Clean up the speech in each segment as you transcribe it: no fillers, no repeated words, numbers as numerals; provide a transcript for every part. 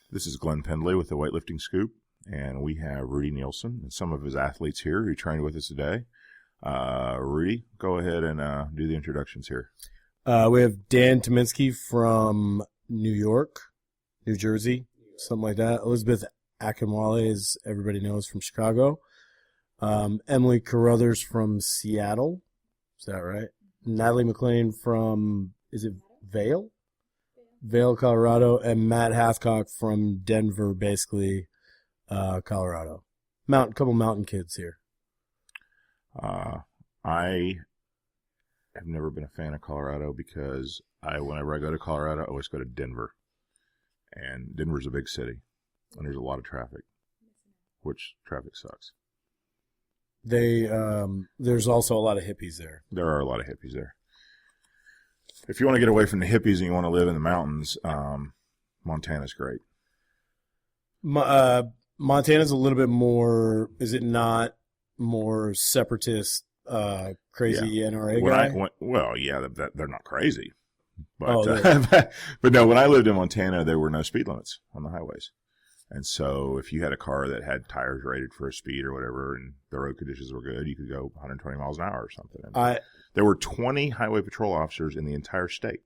This is Glenn Pendlay with the Weightlifting Scoop, and we have Rudy Nielsen and some of his athletes here who trained with us today. Rudy, go ahead and do the introductions here. We have Dan Tominski from New York, New Jersey, something like that. Elizabeth Akinwale, as everybody knows, from Chicago. Emily Carruthers from Seattle. Is that right? Natalie McLean from, is it Vail? Vail, Colorado. And Matt Hathcock from Denver, basically, Colorado. Couple mountain kids here. I have never been a fan of Colorado because whenever I go to Colorado, I always go to Denver. And Denver's a big city, and there's a lot of traffic, which traffic sucks. There's also a lot of hippies there. There are a lot of hippies there. If you want to get away from the hippies and you want to live in the mountains, Montana's great. Montana's a little bit more, is it not more separatist, crazy NRA guy? They're not crazy. But, but no, when I lived in Montana, there were no speed limits on the highways. And so if you had a car that had tires rated for a speed or whatever and the road conditions were good, you could go 120 miles an hour or something. There were 20 highway patrol officers in the entire state.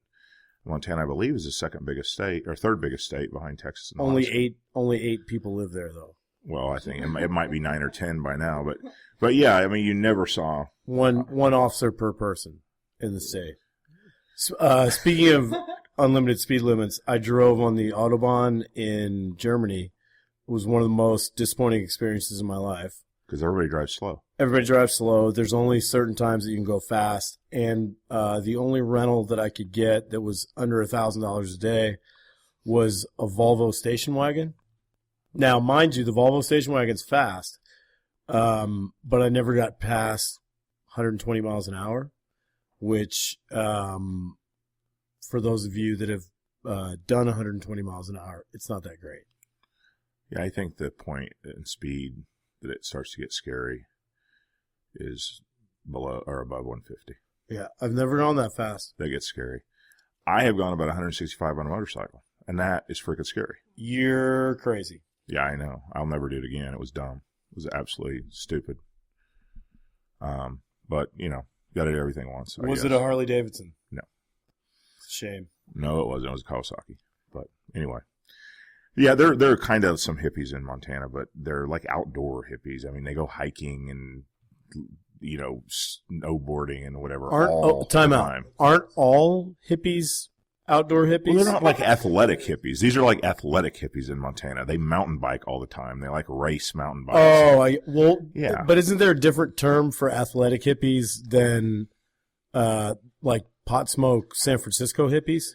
Montana, I believe, is the second biggest state or third biggest state behind Texas and Alaska. Only eight people live there, though. Well, I think it might be 9 or 10 by now, but yeah, I mean, you never saw one officer per person in the state. Speaking of unlimited speed limits, I drove on the Autobahn in Germany. It was one of the most disappointing experiences in my life. Because everybody drives slow. Everybody drives slow. There's only certain times that you can go fast. And the only rental that I could get that was under $1,000 a day was a Volvo station wagon. Now, mind you, the Volvo station wagon's fast, but I never got past 120 miles an hour, which for those of you that have done 120 miles an hour, it's not that great. Yeah, I think the point in speed that it starts to get scary is below or above 150. Yeah, I've never gone that fast. That gets scary. I have gone about 165 on a motorcycle, and that is freaking scary. You're crazy. Yeah, I know. I'll never do it again. It was dumb. It was absolutely stupid. But, you know, got to do everything once. Was it a Harley Davidson? No. Shame. No, it wasn't. It was a Kawasaki. But anyway. Yeah, there are kind of some hippies in Montana, but they're like outdoor hippies. I mean, they go hiking and, you know, snowboarding and whatever. Time out. Aren't all hippies outdoor hippies? Well, they're not like athletic hippies. These are like athletic hippies in Montana. They mountain bike all the time. They like race mountain bikes. Yeah. But isn't there a different term for athletic hippies than like pot smoke San Francisco hippies?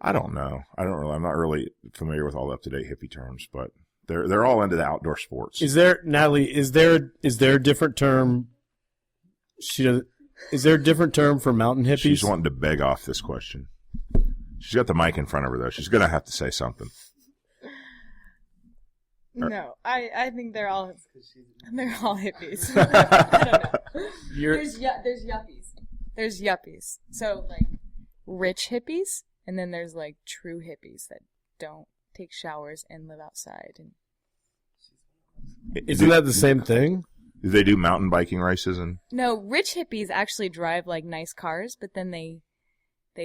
I don't know. I'm not really familiar with all the up-to-date hippie terms, but they're all into the outdoor sports. Natalie, is there a different term? Is there a different term for mountain hippies? She's wanting to beg off this question. She's got the mic in front of her, though. She's going to have to say something. No, I think they're all hippies. I don't know. There's yuppies. There's yuppies. So, like, rich hippies, and then there's, like, true hippies that don't take showers and live outside. And isn't that the same thing? Do they do mountain biking races? No, rich hippies actually drive, like, nice cars, but then they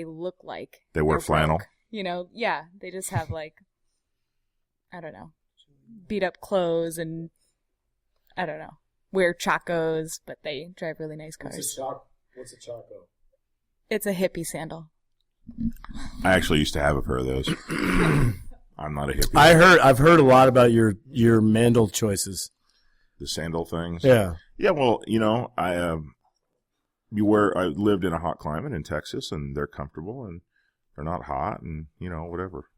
look like they wear flannel. Broke. You know, yeah, they just have, like, I don't know, beat up clothes and, I don't know, wear chacos, but they drive really nice cars. What's a chaco? It's a hippie sandal. I actually used to have a pair of those. I'm not a hippie. I've heard a lot about your mandal choices. The sandal things? Yeah. Yeah, well, you know, I lived in a hot climate in Texas, and they're comfortable, and they're not hot, and, you know, whatever.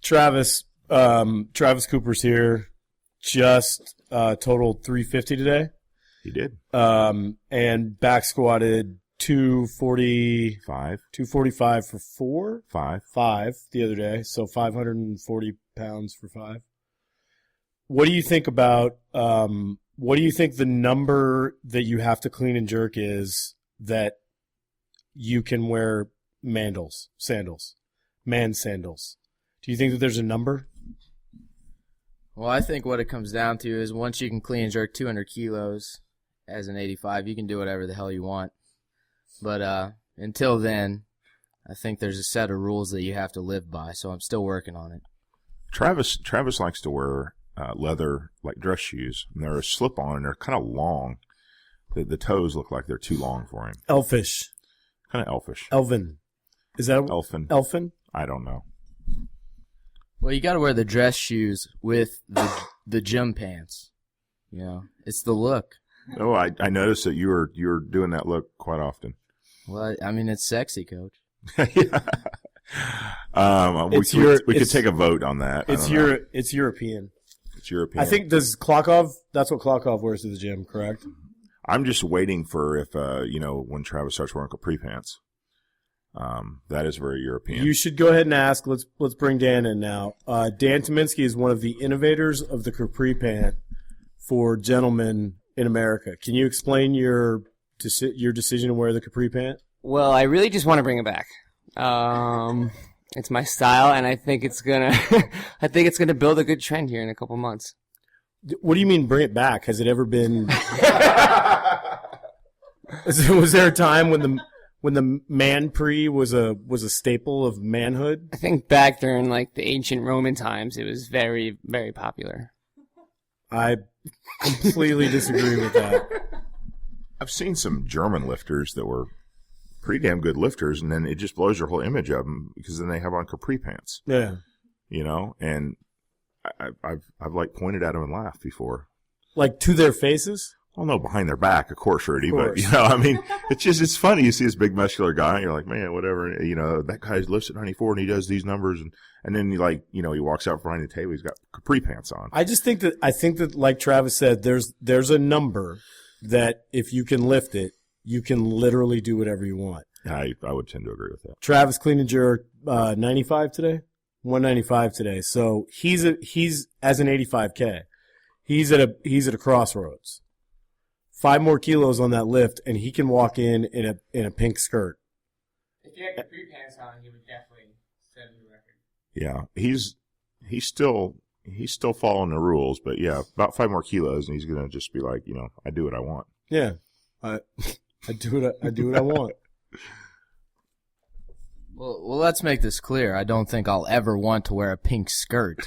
Travis Cooper's here, just totaled 350 today. He did. And back squatted 245 for 5 the other day, so 540 pounds for 5. What do you think about what do you think the number that you have to clean and jerk is that you can wear man sandals? Do you think that there's a number? Well, I think what it comes down to is once you can clean and jerk 200 kilos as an 85, you can do whatever the hell you want. But until then, I think there's a set of rules that you have to live by, so I'm still working on it. Travis likes to wear leather, like dress shoes, and they're a slip-on, and they're kind of long. The toes look like they're too long for him. Elfish. Kind of elfish. Elvin. Is that Elfin? I don't know. Well, you got to wear the dress shoes with the gym pants. You know, it's the look. Oh, I noticed that you're doing that look quite often. Well, I mean, it's sexy, Coach. Yeah. We could take a vote on that. It's European. It's European. I think that's what Klokov wears to the gym, correct? I'm just waiting for if when Travis starts wearing capri pants. That is very European. You should go ahead and ask. Let's bring Dan in now. Dan Tominski is one of the innovators of the capri pant for gentlemen in America. Can you explain your decision to wear the capri pant? Well, I really just want to bring it back. It's my style, and I think it's gonna build a good trend here in a couple months. What do you mean bring it back? Has it ever been? Was there a time when the man pre was a staple of manhood? I think back during like the ancient Roman times, it was very, very popular. I completely disagree with that. I've seen some German lifters that were pretty damn good lifters, and then it just blows your whole image of them because then they have on capri pants. Yeah, and I've like pointed at them and laughed before, like to their faces. Well, no, behind their back, of course, Rudy. But it's funny. You see this big muscular guy, and you're like, man, whatever. That guy lifts at 94 and he does these numbers, and then he walks out behind the table. He's got capri pants on. I think that like Travis said, there's a number that if you can lift it, you can literally do whatever you want. I would tend to agree with that. Travis clean and jerk 95 today, 195 today. So he's as an 85K. He's at a crossroads. 5 more kilos on that lift, and he can walk in a pink skirt. If he had capri pants on, he would definitely set a new record. Yeah, he's still following the rules, but yeah, about 5 more kilos, and he's gonna just be like, I do what I want. Yeah, I do what I want. Well, let's make this clear. I don't think I'll ever want to wear a pink skirt.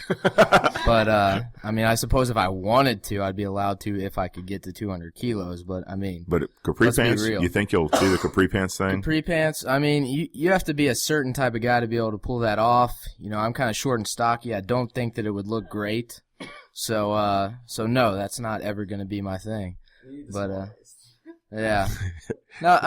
But, I suppose if I wanted to, I'd be allowed to if I could get to 200 kilos. But capri pants, you think you'll do the capri pants thing? Capri pants, you have to be a certain type of guy to be able to pull that off. I'm kind of short and stocky. I don't think that it would look great. So no, that's not ever going to be my thing. But, yeah. No,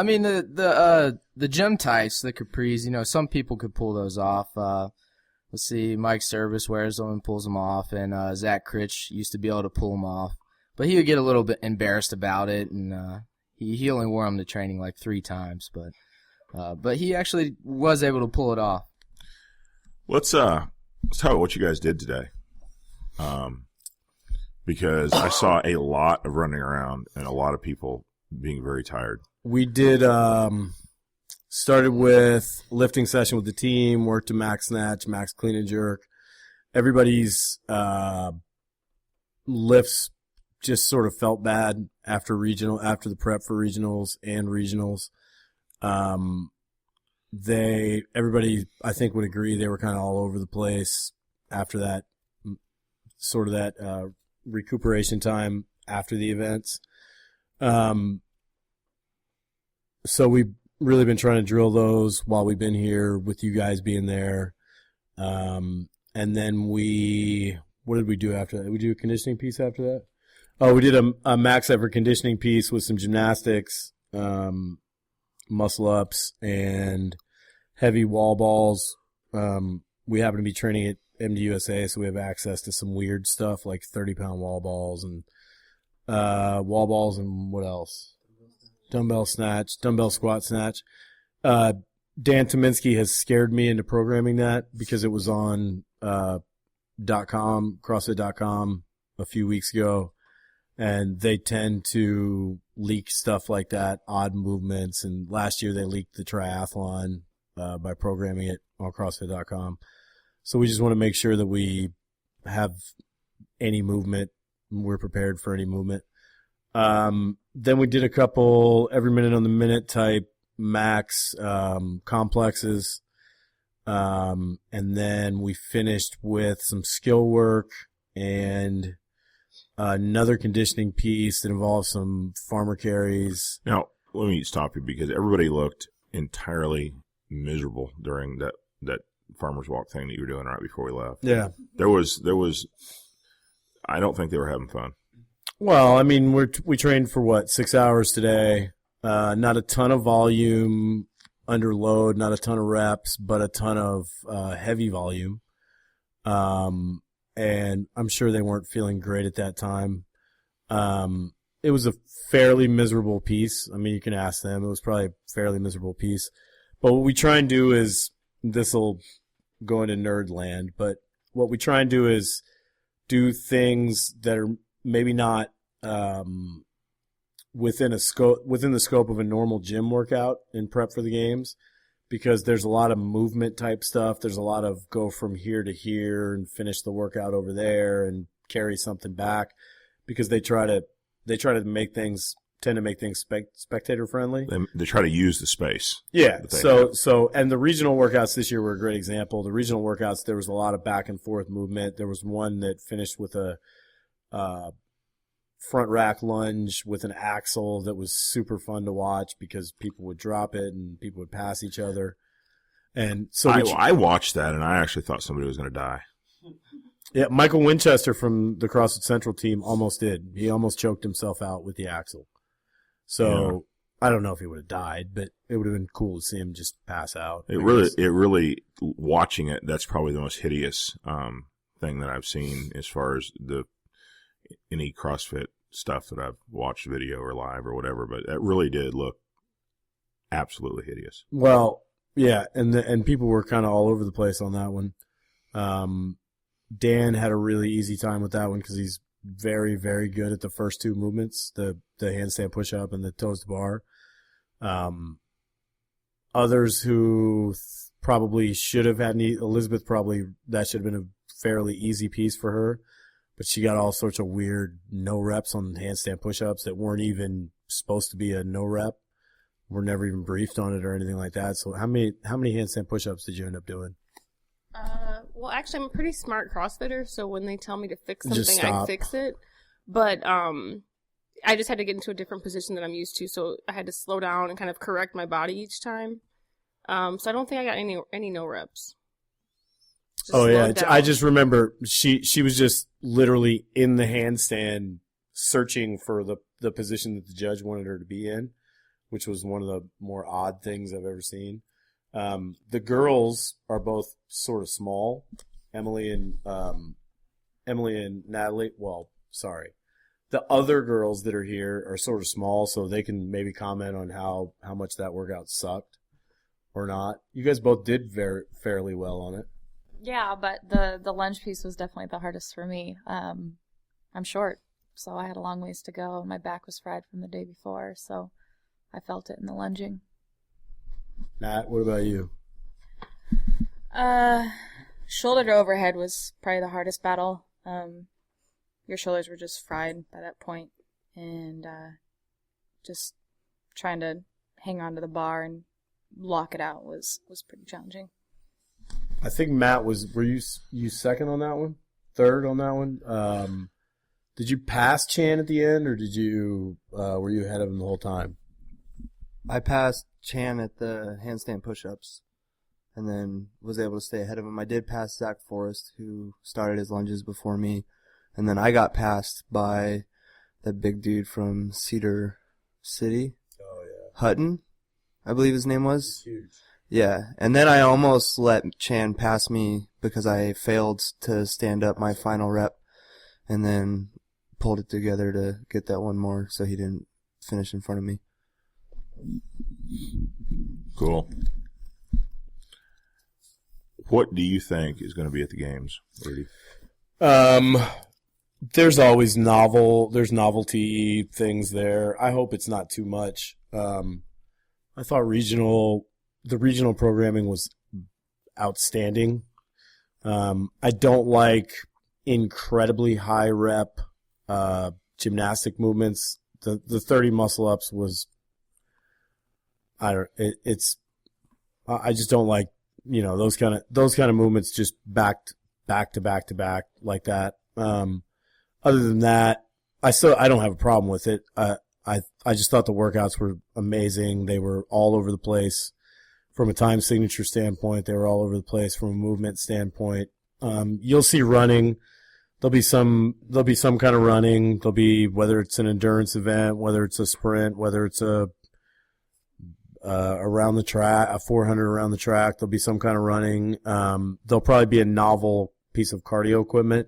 the gym tights, the capris, some people could pull those off. Let's see, Mike Service wears them and pulls them off, and Zach Critch used to be able to pull them off. But he would get a little bit embarrassed about it, and he only wore them to training like 3 times. But he actually was able to pull it off. Let's talk about what you guys did today. Because I saw a lot of running around and a lot of people being very tired. We did started with lifting session with the team, worked to max snatch, max clean and jerk. Everybody's lifts just sort of felt bad after the prep for regionals and regionals. Everybody I think would agree they were kind of all over the place after that sort of that recuperation time after the events. So we've really been trying to drill those while we've been here with you guys being there. And then what did we do after that? Did we do a conditioning piece after that? Oh, we did a max effort conditioning piece with some gymnastics, muscle ups, and heavy wall balls. We happen to be training at MDUSA, so we have access to some weird stuff like 30-pound wall balls and what else? Dumbbell squat snatch. Dan Tominski has scared me into programming that because it was on CrossFit.com a few weeks ago, and they tend to leak stuff like that, odd movements, and last year they leaked the triathlon by programming it on CrossFit.com. So we just want to make sure that we have any movement. We're prepared for any movement. Then we did a couple every minute on the minute type max complexes. And then we finished with some skill work and another conditioning piece that involved some farmer carries. Now, let me stop you because everybody looked entirely miserable during that farmer's walk thing that you were doing right before we left. Yeah. There was I don't think they were having fun. Well, I mean, we trained for 6 hours today. Not a ton of volume under load, not a ton of reps, but a ton of heavy volume. And I'm sure they weren't feeling great at that time. It was a fairly miserable piece. I mean, you can ask them. It was probably a fairly miserable piece. But what we try and do is, this will go into nerd land, but what we try and do is do things that are maybe not within the scope of a normal gym workout in prep for the games, because there's a lot of movement type stuff. There's a lot of go from here to here and finish the workout over there and carry something back, because they tend to make things spectator friendly. They try to use the space. Yeah. So and the regional workouts this year were a great example. The regional workouts, there was a lot of back and forth movement. There was one that finished with a front rack lunge with an axle that was super fun to watch because people would drop it and people would pass each other. And so I watched that and I actually thought somebody was going to die. Yeah, Michael Winchester from the CrossFit Central team almost did. He almost choked himself out with the axle. So I don't know if he would have died, but it would have been cool to see him just pass out. It really, watching it, that's probably the most hideous thing that I've seen as far as any CrossFit stuff that I've watched video or live or whatever. But it really did look absolutely hideous. Well, yeah, and people were kind of all over the place on that one. Dan had a really easy time with that one because he's very, very good at the first two movements, the handstand push-up and the toes to bar. Others who probably should have had Elizabeth, probably that should have been a fairly easy piece for her, but she got all sorts of weird no reps on handstand push-ups that weren't even supposed to be a no rep. We're never even briefed on it or anything like that. So how many handstand push-ups did you end up doing? Well, actually, I'm a pretty smart CrossFitter, so when they tell me to fix something, I fix it. But I just had to get into a different position that I'm used to, so I had to slow down and kind of correct my body each time. So I don't think I got any no reps. I just remember she was just literally in the handstand searching for the position that the judge wanted her to be in, which was one of the more odd things I've ever seen. The girls are both sort of small. Emily and Natalie. Well, sorry. The other girls that are here are sort of small, so they can maybe comment on how much that workout sucked or not. You guys both did fairly well on it. Yeah, but the lunge piece was definitely the hardest for me. I'm short, so I had a long ways to go. My back was fried from the day before, so I felt it in the lunging. Nat, what about you? Shoulder to overhead was probably the hardest battle. Your shoulders were just fried by that point, and just trying to hang on to the bar and lock it out was pretty challenging. I think Matt were you second on that one? Third on that one? Did you pass Chan at the end, or were you ahead of him the whole time? I passed Chan at the handstand push-ups and then was able to stay ahead of him. I did pass Zach Forrest, who started his lunges before me, and then I got passed by that big dude from Cedar City. Oh, yeah. Hutton, I believe his name was. Huge. Yeah, and then I almost let Chan pass me because I failed to stand up my final rep and then pulled it together to get that one more so he didn't finish in front of me. Cool. What do you think is going to be at the games, Rudy? There's always novelty things there. I hope it's not too much. I thought the regional programming was outstanding. I don't like incredibly high rep gymnastic movements. The 30 muscle ups was, I just don't like, those kind of movements just back to back like that. Other than that, I don't have a problem with it. I just thought the workouts were amazing. They were all over the place from a time signature standpoint. They were all over the place from a movement standpoint. You'll see running. There'll be some kind of running. There'll be, whether it's an endurance event, whether it's a sprint, whether it's a around the track, a 400 around the track. There'll be some kind of running. There'll probably be a novel piece of cardio equipment,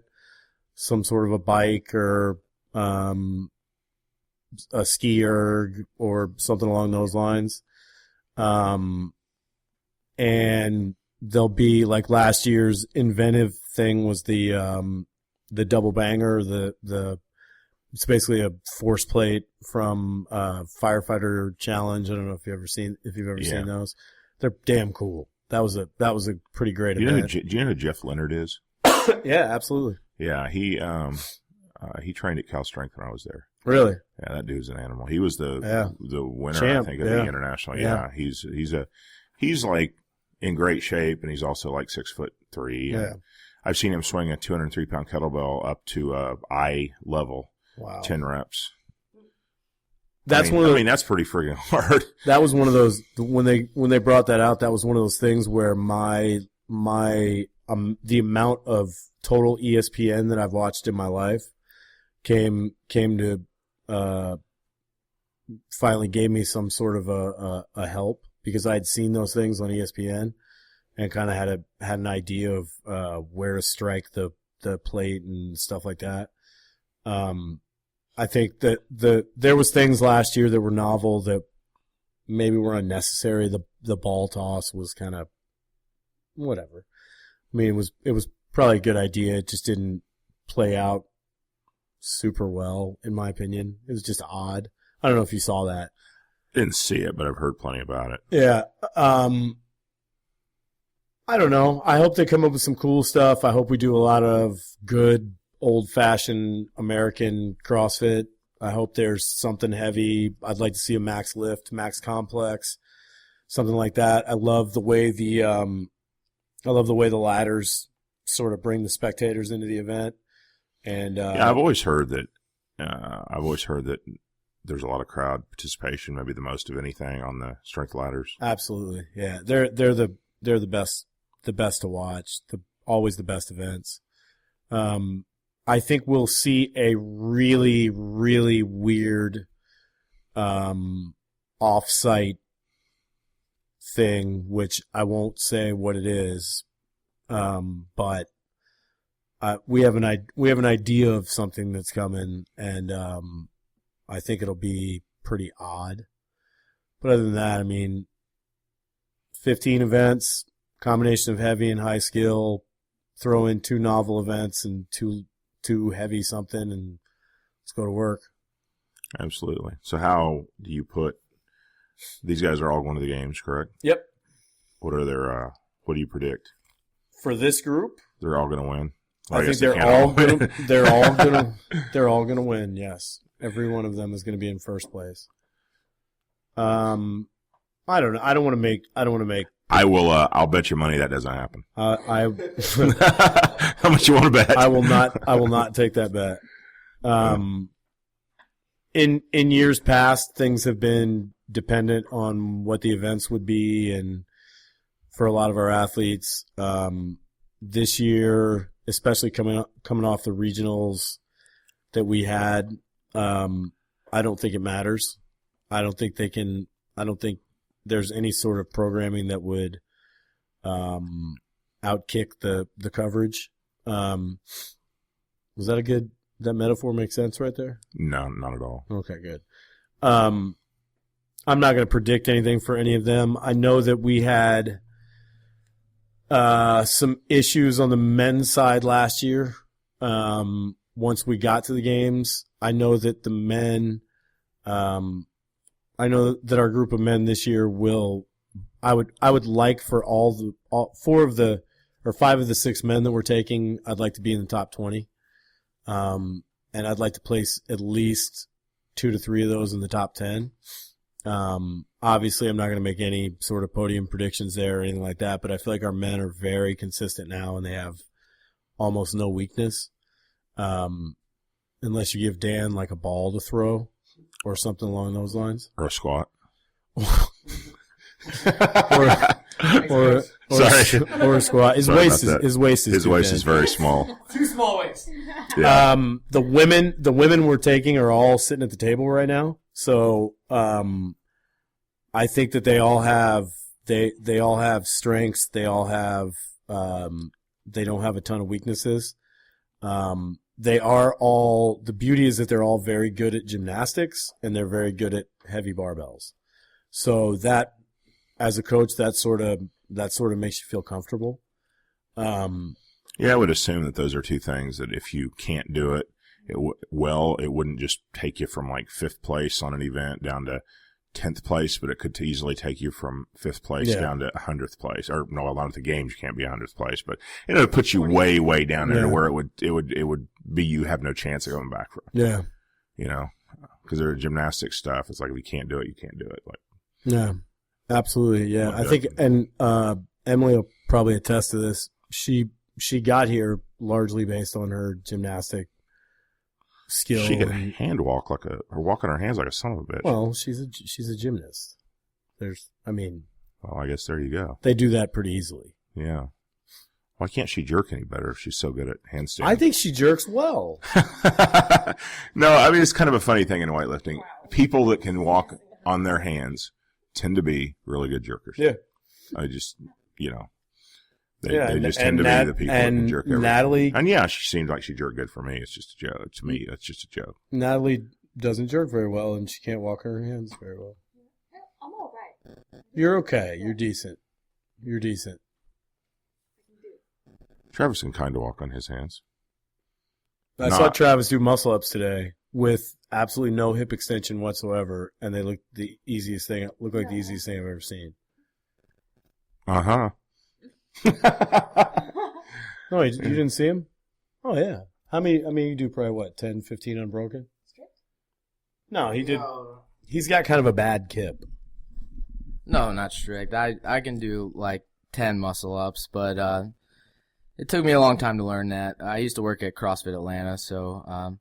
some sort of a bike or a ski erg or something along those lines. And there'll be, like last year's inventive thing was the double banger, it's basically a force plate from Firefighter Challenge. I don't know if you've ever seen those. They're damn cool. That was a pretty great event. Do you know who Jeff Leonard is? Yeah, absolutely. Yeah, he trained at Cal Strength when I was there. Really? Yeah, that dude's an animal. He was the winner, champ, I think, of the international. Yeah, he's like in great shape, and he's also like 6'3". Yeah, I've seen him swing a 203-pound kettlebell up to eye level. Wow. 10 reps. That's that's pretty friggin' hard. That was one of those, when they brought that out, that was one of those things where the amount of total ESPN that I've watched in my life came to finally gave me some sort of a help, because I'd seen those things on ESPN and kind of had an idea of where to strike the plate and stuff like that. I think that there was things last year that were novel that maybe were unnecessary. The ball toss was kind of whatever. I mean, it was probably a good idea. It just didn't play out super well, in my opinion. It was just odd. I don't know if you saw that. Didn't see it, but I've heard plenty about it. Yeah. I don't know. I hope they come up with some cool stuff. I hope we do a lot of good old-fashioned American CrossFit. I hope there's something heavy. I'd like to see a max lift, max complex, something like that. I love the way the ladders sort of bring the spectators into the event. And I've always heard that there's a lot of crowd participation, maybe the most of anything on the strength ladders. Absolutely, yeah. They're the best to watch. Always the best events. I think we'll see a really, really weird off-site thing, which I won't say what it is, but we have an idea of something that's coming, and I think it'll be pretty odd. But other than that, I mean, 15 events, combination of heavy and high skill, throw in 2 novel events and two heavy something, and let's go to work. Absolutely. So how do you put these guys are all going to the games, correct? Yep. What do you predict? For this group? They're all going to win. I think they're all going to win, yes. Every one of them is going to be in first place. I don't know. I don't want to make I will. I'll bet you money that doesn't happen. How much you want to bet? I will not take that bet. In years past, things have been dependent on what the events would be, and for a lot of our athletes, this year, especially coming off the regionals that we had, I don't think it matters. I don't think there's any sort of programming that would outkick the coverage. Was that that metaphor make sense right there? No, not at all. Okay, good. I'm not going to predict anything for any of them. I know that we had some issues on the men's side last year. Once we got to the games, I know that the men I know that our group of men this year will. I would like for all 4 of the or 5 of the 6 men that we're taking, I'd like to be in the top 20. And I'd like to place at least 2 to 3 of those in the top 10. Obviously, I'm not going to make any sort of podium predictions there or anything like that, but I feel like our men are very consistent now, and they have almost no weakness. Unless you give Dan like a ball to throw or something along those lines. Or a squat. or a squat. His waist is very small. Too small waist. Yeah. The women we're taking are all sitting at the table right now. So I think that they all have strengths. They all have they don't have a ton of weaknesses. They are all, the beauty is that they're all very good at gymnastics and they're very good at heavy barbells. So that, as a coach, that sort of makes you feel comfortable. Yeah, I would assume that those are two things that if you can't do it, it wouldn't just take you from like 5th place on an event down to 10th place, but it could easily take you from 5th place down to 100th place. Or no, a lot of the games you can't be 100th place, but it puts you way, way down there to where it would be you have no chance of going back from. Yeah. You know, because there's gymnastics stuff. It's like, if you can't do it, you can't do it. Like, yeah, absolutely. Yeah. I think, and Emily will probably attest to this. She got here largely based on her gymnastic skill. She can hand walk or walk on her hands like a son of a bitch. Well, she's a gymnast. Well, I guess there you go. They do that pretty easily. Yeah. Why can't she jerk any better if she's so good at handstands? I think she jerks well. No, I mean, it's kind of a funny thing in weightlifting. People that can walk on their hands tend to be really good jerkers. Yeah. I just, they just tend to be the people that can jerk everything. Natalie, and yeah, she seems like she jerked good for me. It's just a joke. To me, it's just a joke. Natalie doesn't jerk very well, and she can't walk on her hands very well. I'm all right. You're okay. You're decent. Travis can kind of walk on his hands. I saw Travis do muscle ups today with absolutely no hip extension whatsoever, and they looked the easiest thing. Looked like the easiest thing I've ever seen. Uh-huh. No, you didn't see him? Oh, yeah. How many, you do probably, what, 10, 15 unbroken? No, he did. He's got kind of a bad kip. No, not strict. I can do like 10 muscle ups, but it took me a long time to learn that. I used to work at CrossFit Atlanta, so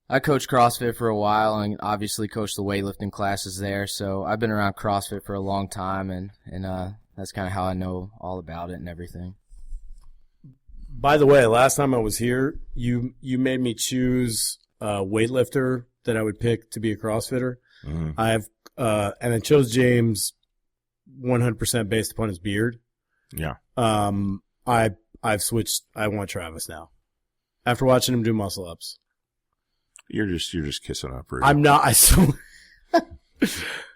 I coached CrossFit for a while and obviously coached the weightlifting classes there. So I've been around CrossFit for a long time, and that's kind of how I know all about it and everything. By the way, last time I was here, you made me choose a weightlifter that I would pick to be a CrossFitter. Mm-hmm. And I chose James 100% based upon his beard. Yeah. I've switched. I want Travis now. After watching him do muscle ups. You're just kissing up, Rudy. I'm not. I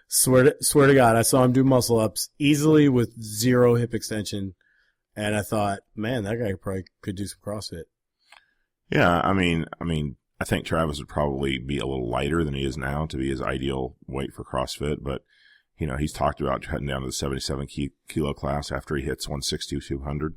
swear to God, I saw him do muscle ups easily with 0 hip extension, and I thought, man, that guy probably could do some CrossFit. Yeah, I mean, I think Travis would probably be a little lighter than he is now to be his ideal weight for CrossFit, but he's talked about cutting down to the 77 kilo class after he hits 160, 200.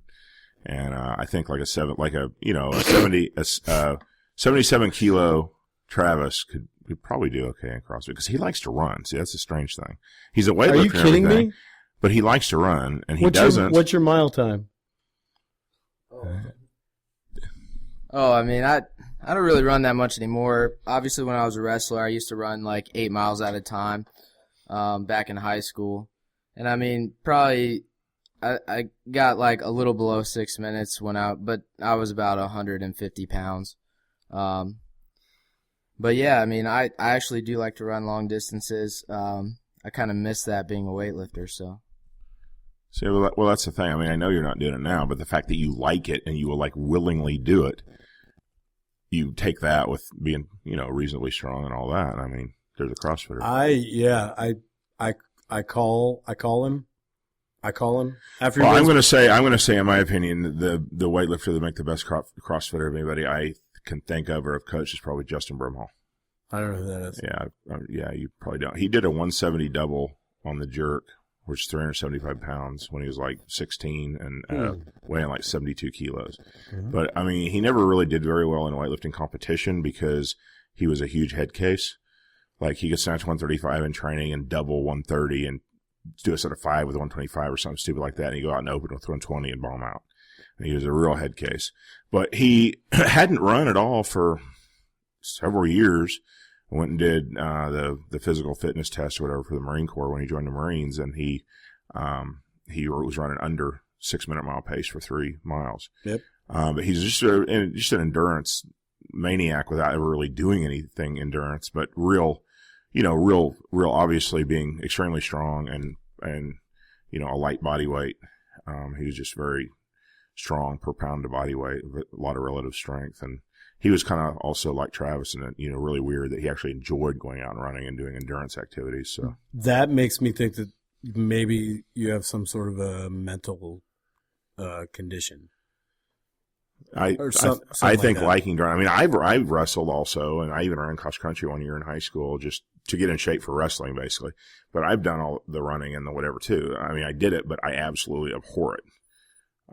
And I think like a 77 kilo Travis could probably do okay in CrossFit because he likes to run. See, that's the strange thing. He's a weightlifter. Are you kidding me? But he likes to run, and he doesn't. What's your mile time? Oh, I mean, I don't really run that much anymore. Obviously, when I was a wrestler, I used to run like 8 miles at a time back in high school. And I mean, probably I got like a little below 6 minutes but I was about 150 pounds. But yeah, I mean, I actually do like to run long distances. I kind of miss that being a weightlifter, so. See, well, that's the thing. I mean, I know you're not doing it now, but the fact that you like it and you will like willingly do it, you take that with being, reasonably strong and all that. I mean, there's a CrossFitter. I call him. After I'm going to say, in my opinion, the weightlifter that make the best CrossFitter of anybody I can think of or have coached is probably Justin Brimhall. I don't know who that is. Yeah, you probably don't. He did a 170 double on the jerk which is 375 pounds, when he was like 16 and weighing like 72 kilos. But, I mean, he never really did very well in weightlifting competition because he was a huge head case. Like, he could snatch 135 in training and double 130 and do a set of 5 with 125 or something stupid like that, and he'd go out and open with 120 and bomb out. And he was a real head case. But he hadn't run at all for several years. I went and did the physical fitness test or whatever for the Marine Corps when he joined the Marines, and he was running under 6-minute mile pace for 3 miles. Yep. But he's just an endurance maniac without ever really doing anything endurance, but real obviously being extremely strong and a light body weight. He was just very strong per pound of body weight, a lot of relative strength, and he was kind of also like Travis, and really weird that he actually enjoyed going out and running and doing endurance activities. So that makes me think that maybe you have some sort of a mental condition. I think like liking running. I mean, I've wrestled also, and I even ran cross country one year in high school just to get in shape for wrestling, basically. But I've done all the running and the whatever too. I mean, I did it, but I absolutely abhor it.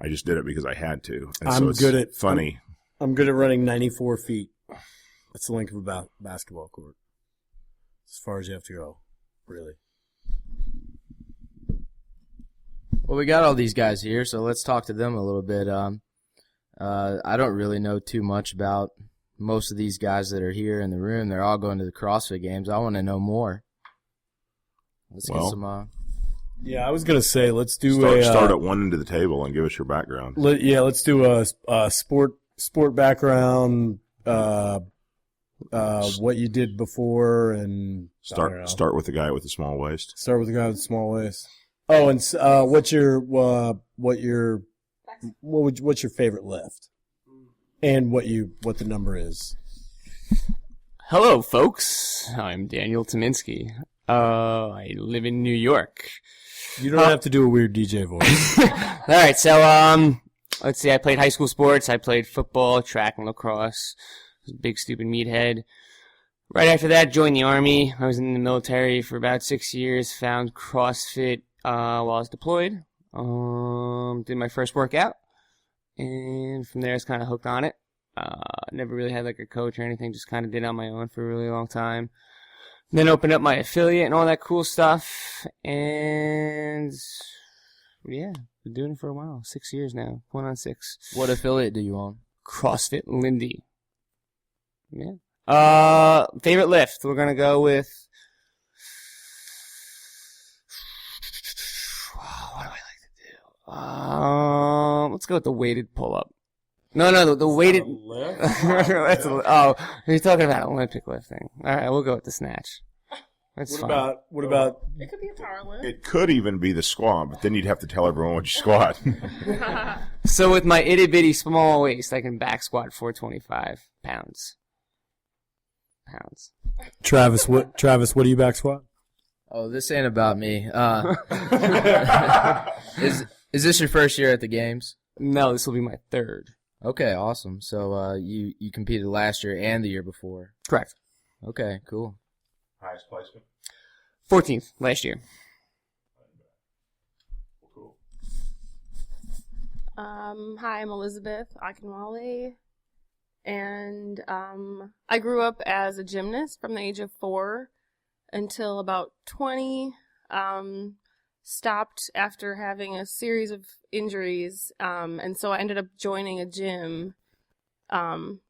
I just did it because I had to. And I'm good at funny. I'm good at running 94 feet. That's the length of a basketball court. As far as you have to go, really. Well, we got all these guys here, so let's talk to them a little bit. I don't really know too much about most of these guys that are here in the room. They're all going to the CrossFit Games. I want to know more. Let's get some... Yeah, I was going to say, let's do start at one end of the table and give us your background. Let's do a sport background, what you did before, and start with the guy with the small waist. Start with the guy with the small waist. Oh, and what's your favorite lift, and what the number is. Hello, folks. I'm Daniel Tominski. I live in New York. You don't have to do a weird DJ voice. All right, so let's see. I played high school sports. I played football, track, and lacrosse. I was a big stupid meathead. Right after that, joined the Army. I was in the military for about 6 years. Found CrossFit while I was deployed. Did my first workout, and from there I was kind of hooked on it. Never really had like a coach or anything. Just kind of did it on my own for a really long time. Then opened up my affiliate and all that cool stuff, and yeah, been doing it for a while. 6 years now, going on 6. What affiliate do you own? CrossFit Lindy. Yeah. Favorite lift? We're gonna go with. What do I like to do? Let's go with the weighted pull-up. No, the weighted. That's you're talking about Olympic lifting. All right, we'll go with the snatch. That's fine. What about? It could be a power lift. It could even be the squat, but then you'd have to tell everyone what you squat. So with my itty bitty small waist, I can back squat 425 pounds. Travis, what do you back squat? Oh, this ain't about me. Is this your first year at the games? No, this will be my 3rd. Okay, awesome. So you competed last year and the year before. Correct. Okay, cool. Highest placement? 14th last year. Cool. Hi, I'm Elizabeth Akinwale, and I grew up as a gymnast from the age of 4 until about 20. Stopped after having a series of injuries, and so I ended up joining a gym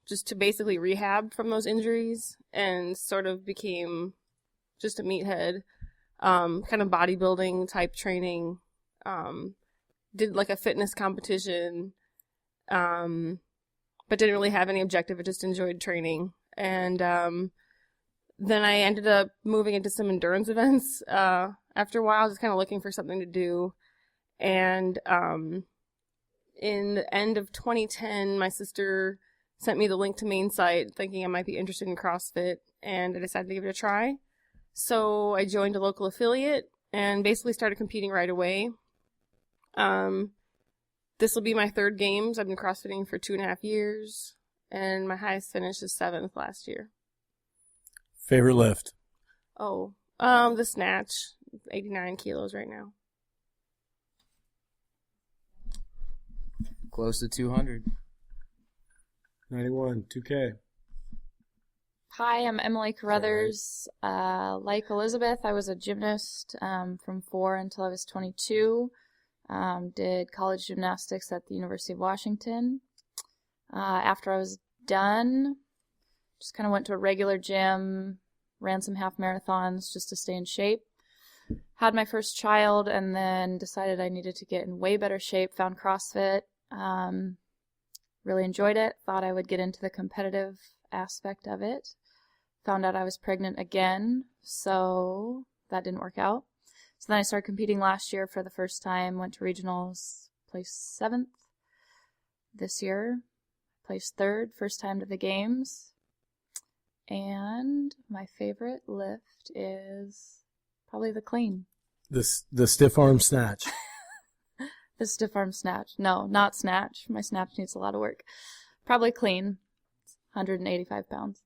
just to basically rehab from those injuries, and sort of became just a meathead, kind of bodybuilding type training. Did like a fitness competition, but didn't really have any objective. I just enjoyed training, and then I ended up moving into some endurance events. After a while, I was kind of looking for something to do. And in the end of 2010, my sister sent me the link to main site thinking I might be interested in CrossFit, and I decided to give it a try. So I joined a local affiliate and basically started competing right away. This will be my 3rd games. I've been CrossFitting for 2.5 years, and my highest finish is 7th last year. Favorite lift? The snatch. 89 kilos right now. Close to 200. 91, 2K. Hi, I'm Emily Carruthers. Like Elizabeth, I was a gymnast from 4 until I was 22. Did college gymnastics at the University of Washington. After I was done, just kind of went to a regular gym, ran some half marathons just to stay in shape. Had my first child and then decided I needed to get in way better shape, found CrossFit. Really enjoyed it, thought I would get into the competitive aspect of it. Found out I was pregnant again, so that didn't work out. So then I started competing last year for the first time, went to regionals, placed 7th. This year, placed 3rd, first time to the games. And my favorite lift is probably the clean. The stiff arm snatch. The stiff arm snatch. No, not snatch. My snatch needs a lot of work. Probably clean. 185 pounds.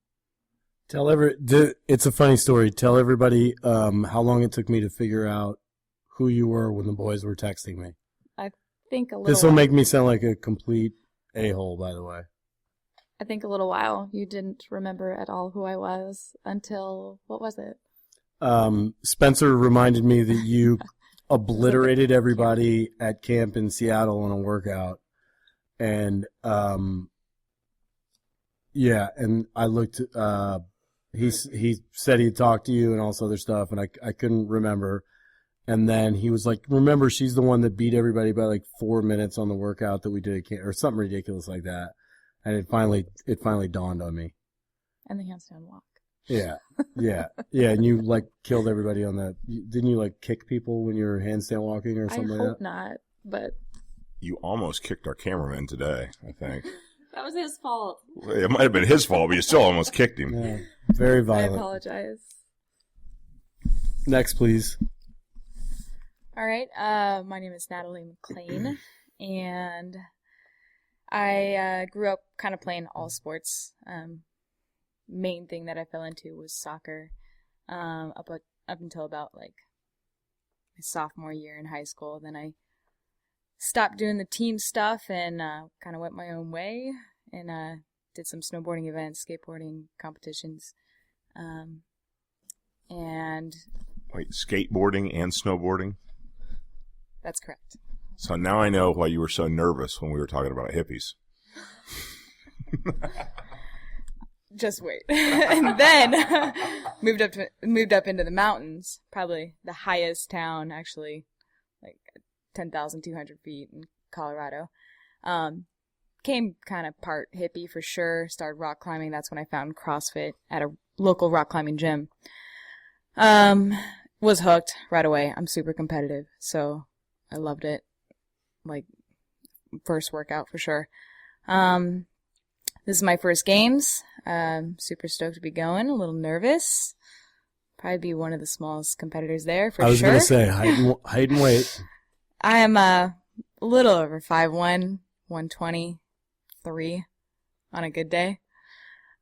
It's a funny story. Tell everybody how long it took me to figure out who you were when the boys were texting me. I think a little. This will make me sound like a complete a-hole, by the way. I think a little while. You didn't remember at all who I was until, what was it? Spencer reminded me that you obliterated everybody at camp in Seattle in a workout. And, yeah, and I looked, he said he talked to you and all this other stuff, and I couldn't remember. And then he was like, remember, she's the one that beat everybody by like 4 minutes on the workout that we did at camp, or something ridiculous like that. And it finally dawned on me. And the handstand walk. Yeah. And you like killed everybody on that. Didn't you like kick people when you were handstand walking or something like that? I hope not, but. You almost kicked our cameraman today, I think. That was his fault. It might have been his fault, but you still almost kicked him. Yeah. Very violent. I apologize. Next, please. All right. My name is Natalie McLean, and I grew up kind of playing all sports. Main thing that I fell into was soccer. Up until about like my sophomore year in high school. Then I stopped doing the team stuff and kind of went my own way and did some snowboarding events, skateboarding competitions, and wait, skateboarding and snowboarding? That's correct. So now I know why you were so nervous when we were talking about hippies. Just wait. And then moved up into the mountains, probably the highest town, actually, like 10,200 feet in Colorado. Came kind of part hippie for sure. Started rock climbing. That's when I found CrossFit at a local rock climbing gym. Was hooked right away. I'm super competitive, so I loved it. Like, first workout for sure. This is my first games. Super stoked to be going. A little nervous. Probably be one of the smallest competitors there for sure. I was going to say height and weight. I am a little over 5'1", 123 on a good day.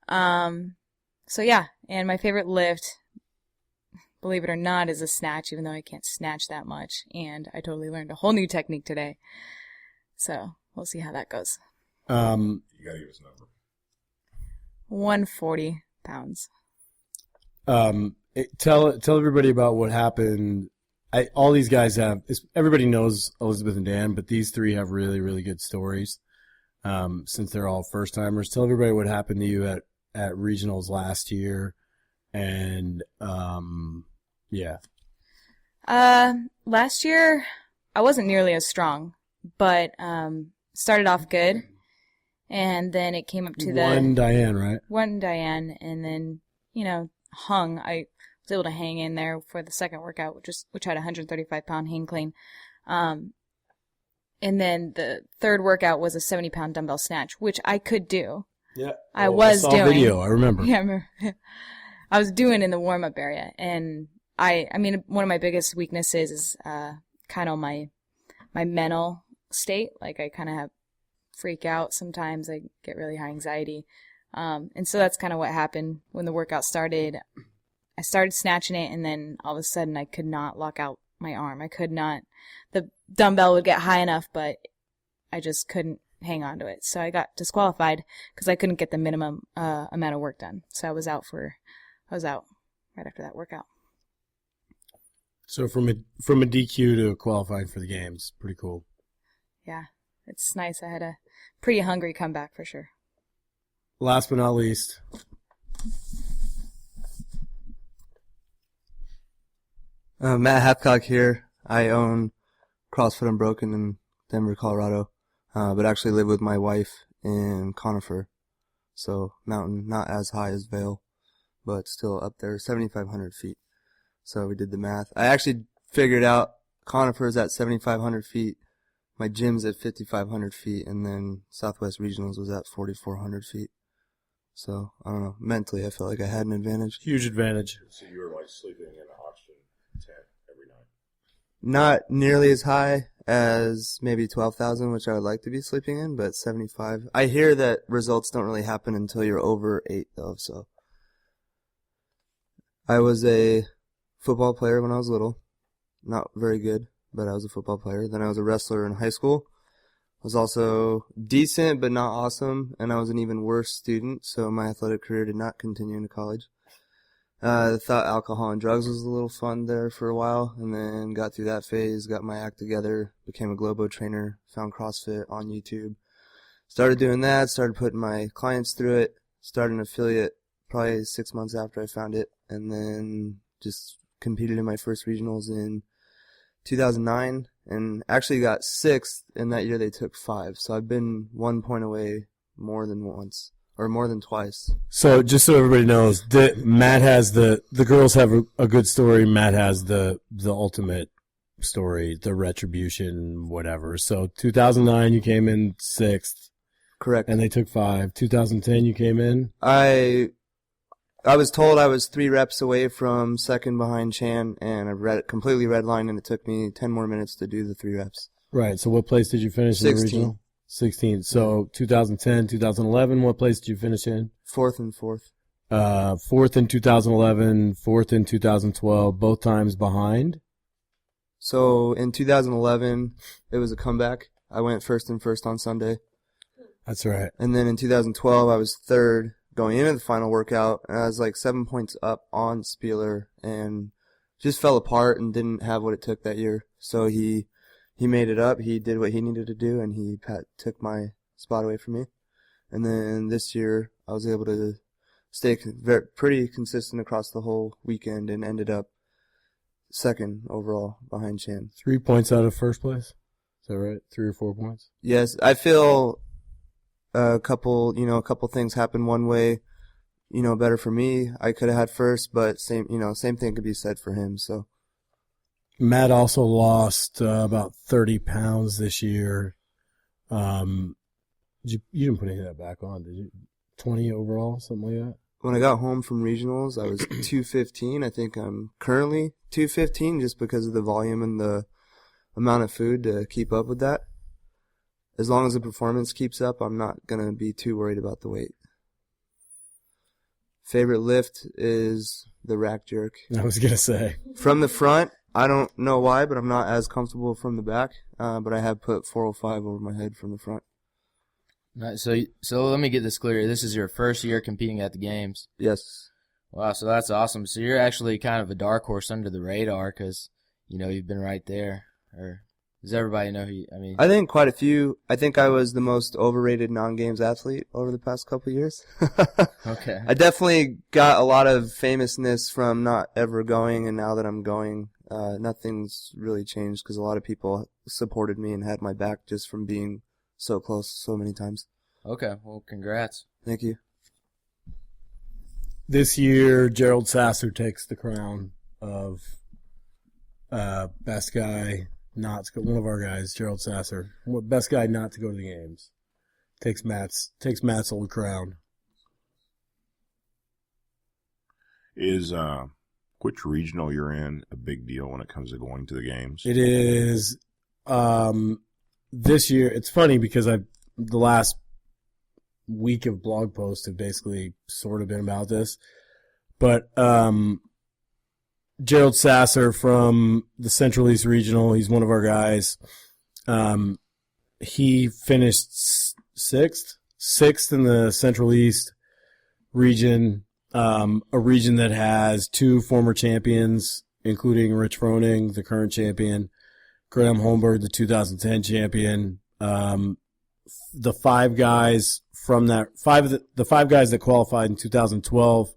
So yeah, and my favorite lift, believe it or not, is a snatch, even though I can't snatch that much. And I totally learned a whole new technique today. So we'll see how that goes. You got to give us a number. 140 pounds. Tell everybody about what happened. All these guys have, everybody knows Elizabeth and Dan, but these three have really, really good stories, since they're all first timers. Tell everybody what happened to you at regionals last year. And, yeah. Last year I wasn't nearly as strong, but, started off good. And then it came up to One Diane, right? One Diane, and then, hung. I was able to hang in there for the second workout, which had a 135-pound hang clean. And then the third workout was a 70-pound dumbbell snatch, which I could do. Yeah. I saw doing. Video, I remember. Yeah, I remember. I was doing in the warm-up area. And I mean, one of my biggest weaknesses is kind of my mental state. Like, I kind of freak out sometimes. I get really high anxiety. And so that's kind of what happened when the workout started. I started snatching it, and then all of a sudden I could not lock out my arm. I could not. The dumbbell would get high enough, but I just couldn't hang on to it. So I got disqualified because I couldn't get the minimum amount of work done. So I was out right after that workout. So from a DQ to qualifying for the games, pretty cool. Yeah, it's nice. I had a pretty hungry comeback for sure. Last but not least, Matt Hathcock here. I own CrossFit Unbroken in Denver, Colorado, but actually live with my wife in Conifer. So mountain, not as high as Vail, but still up there, 7,500 feet. So we did the math. I actually figured out Conifer is at 7,500 feet. My gym's at 5,500 feet, and then Southwest Regionals was at 4,400 feet. So, I don't know. Mentally, I felt like I had an advantage. Huge advantage. So you were like sleeping in an oxygen tent every night? Not nearly as high as maybe 12,000, which I would like to be sleeping in, but 75. I hear that results don't really happen until you're over 8, though, so. I was a football player when I was little. Not very good, but I was a football player. Then I was a wrestler in high school. I was also decent, but not awesome, and I was an even worse student, so my athletic career did not continue into college. I thought alcohol and drugs was a little fun there for a while, and then got through that phase, got my act together, became a Globo trainer, found CrossFit on YouTube. Started doing that, started putting my clients through it, started an affiliate probably 6 months after I found it, and then just competed in my first regionals in 2009, and actually got 6th, and that year they took 5. So I've been 1 point away more than once, or more than twice. So just so everybody knows, Matt has the girls have a good story. Matt has the ultimate story, the retribution, whatever. So 2009, you came in 6th. Correct. And they took 5. 2010, you came in? I was told I was 3 reps away from second behind Chan, and I completely redlined, and it took me 10 more minutes to do the 3 reps. Right. So what place did you finish in the regional? 16. So 2010, 2011, what place did you finish in? 4th and 4th. 4th in 2011, 4th in 2012, both times behind? So in 2011, it was a comeback. I went first and first on Sunday. That's right. And then in 2012, I was 3rd. Going into the final workout, and I was like 7 points up on Spieler, and just fell apart and didn't have what it took that year. So he made it up. He did what he needed to do, and he took my spot away from me. And then this year, I was able to stay pretty consistent across the whole weekend and ended up 2nd overall behind Chan. 3 points out of first place? Is that right? 3 or 4 points? Yes, I feel a couple things happened one way, better for me. I could have had first, but same thing could be said for him. So Matt also lost about 30 pounds this year. You didn't put any of that back on, did you? 20 overall, something like that? When I got home from regionals, I was 215. I think I'm currently 215 just because of the volume and the amount of food to keep up with that. As long as the performance keeps up, I'm not going to be too worried about the weight. Favorite lift is the rack jerk. I was going to say. From the front, I don't know why, but I'm not as comfortable from the back. But I have put 405 over my head from the front. Right, so let me get this clear. This is your first year competing at the games? Yes. Wow, so that's awesome. So you're actually kind of a dark horse under the radar because, you've been right there. Or does everybody know who you, I think quite a few. I think I was the most overrated non-games athlete over the past couple of years. Okay. I definitely got a lot of famousness from not ever going, and now that I'm going, nothing's really changed because a lot of people supported me and had my back just from being so close so many times. Okay, well, congrats. Thank you. This year, Gerald Sasser takes the crown of best guy not to go. One of our guys, Gerald Sasser, best guy not to go to the games, takes Matt's old crown. Is which regional you're in a big deal when it comes to going to the games? It is. This year, it's funny because the last week of blog posts have basically sort of been about this, but Gerald Sasser from the Central East Regional, he's one of our guys. he finished sixth in the Central East region, a region that has 2 former champions, including Rich Froning, the current champion, Graham Holmberg, the 2010 champion. The 5 guys from that the 5 guys that qualified in 2012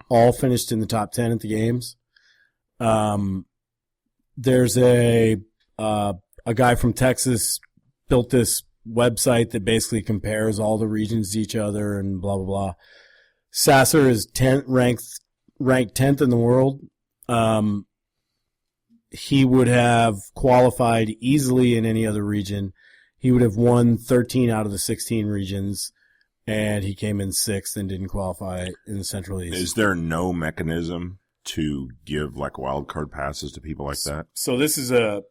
all finished in the top 10 at the games. There's a guy from Texas built this website that basically compares all the regions to each other and blah, blah, blah. Sasser is ranked 10th in the world. He would have qualified easily in any other region. He would have won 13 out of the 16 regions, and he came in 6th and didn't qualify in the Central East. Is there no mechanism to give like wild card passes to people like that? So this is a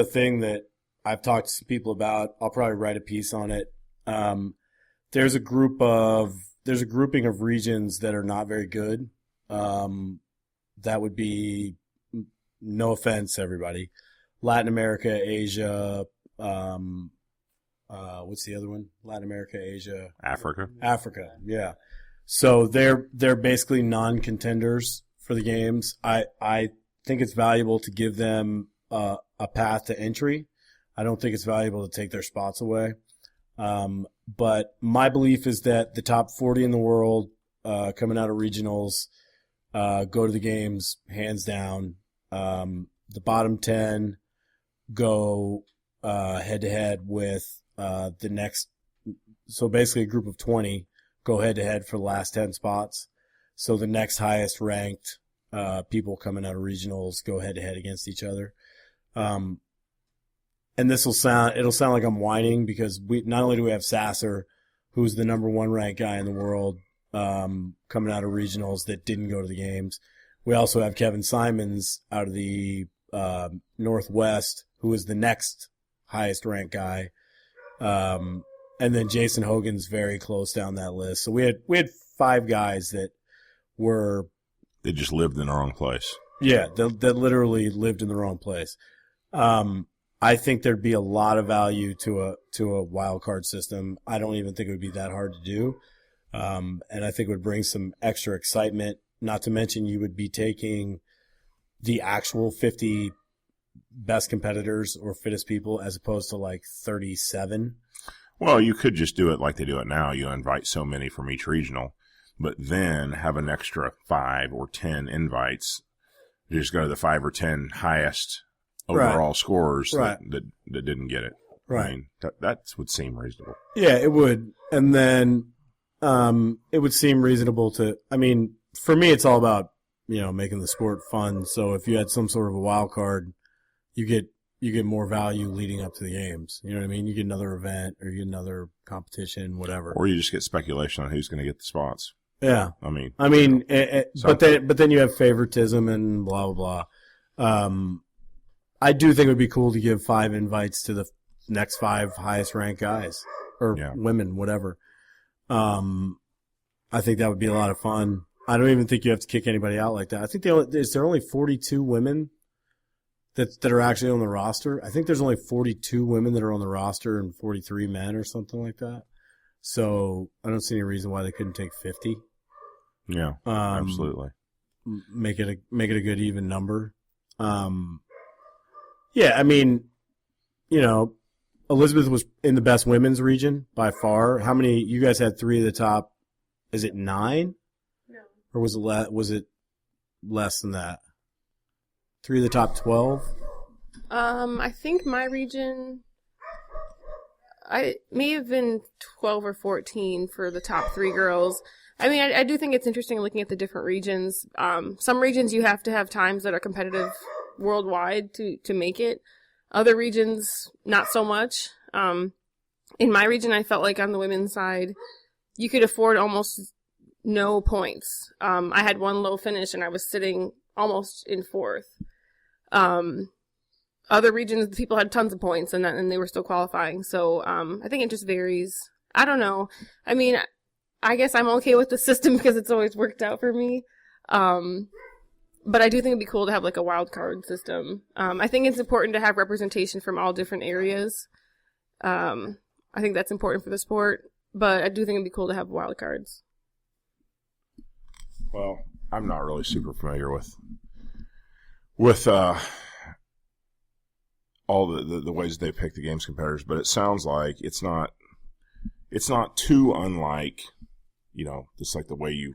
thing that I've talked to some people about. I'll probably write a piece on it. There's a grouping of regions that are not very good. That would be, no offense, everybody, Latin America, Asia. What's the other one? Latin America, Asia, Africa, yeah. So they're basically non-contenders for the games. I think it's valuable to give them a path to entry. I don't think it's valuable to take their spots away. But my belief is that the top 40 in the world coming out of regionals go to the games hands down. The bottom 10 go head-to-head with the next. So basically a group of 20 go head-to-head for the last 10 spots. So the next highest ranked people coming out of regionals go head-to-head against each other. And it'll sound like I'm whining because not only do we have Sasser, who's the number 1 ranked guy in the world, coming out of regionals that didn't go to the games. We also have Kevin Simons out of the Northwest, who is the next highest ranked guy. And then Jason Hogan's very close down that list. So we had 5 guys that were. They just lived in the wrong place. Yeah, that literally lived in the wrong place. I think there'd be a lot of value to a wild card system. I don't even think it would be that hard to do. And I think it would bring some extra excitement. Not to mention you would be taking the actual 50 best competitors or fittest people as opposed to like 37. Well, you could just do it like they do it now. You invite so many from each regional, but then have an extra 5 or 10 invites. You just go to the 5 or 10 highest overall scorers that didn't get it. Right. I mean, that would seem reasonable. Yeah, it would. And then it would seem reasonable to, I mean, for me, it's all about, making the sport fun. So if you had some sort of a wild card, you get more value leading up to the games. You know what I mean? You get another event or you get another competition, whatever. Or you just get speculation on who's going to get the spots. Yeah. I mean, but then you have favoritism and blah, blah, blah. I do think it would be cool to give 5 invites to the next 5 highest ranked guys or women, whatever. I think that would be a lot of fun. I don't even think you have to kick anybody out like that. I think is there only 42 women that are actually on the roster? I think there's only 42 women that are on the roster and 43 men or something like that. So I don't see any reason why they couldn't take 50. Yeah, absolutely. Make it a good even number. Yeah, I mean, Elizabeth was in the best women's region by far. How many? You guys had 3 of the top. Is it 9? No. Or was it less than that? 3 of the top 12? I think my region, I may have been 12 or 14 for the top 3 girls. I mean, I do think it's interesting looking at the different regions. Some regions you have to have times that are competitive worldwide to make it. Other regions, not so much. In my region, I felt like on the women's side, you could afford almost no points. I had 1 low finish and I was sitting almost in 4th. Other regions, people had tons of points and they were still qualifying. So I think it just varies. I don't know. I mean, I guess I'm okay with the system because it's always worked out for me. But I do think it'd be cool to have like a wild card system. I think it's important to have representation from all different areas. I think that's important for the sport, but I do think it'd be cool to have wild cards. Well, I'm not really super familiar with all the ways they pick the games competitors, but it sounds like it's not too unlike, just like the way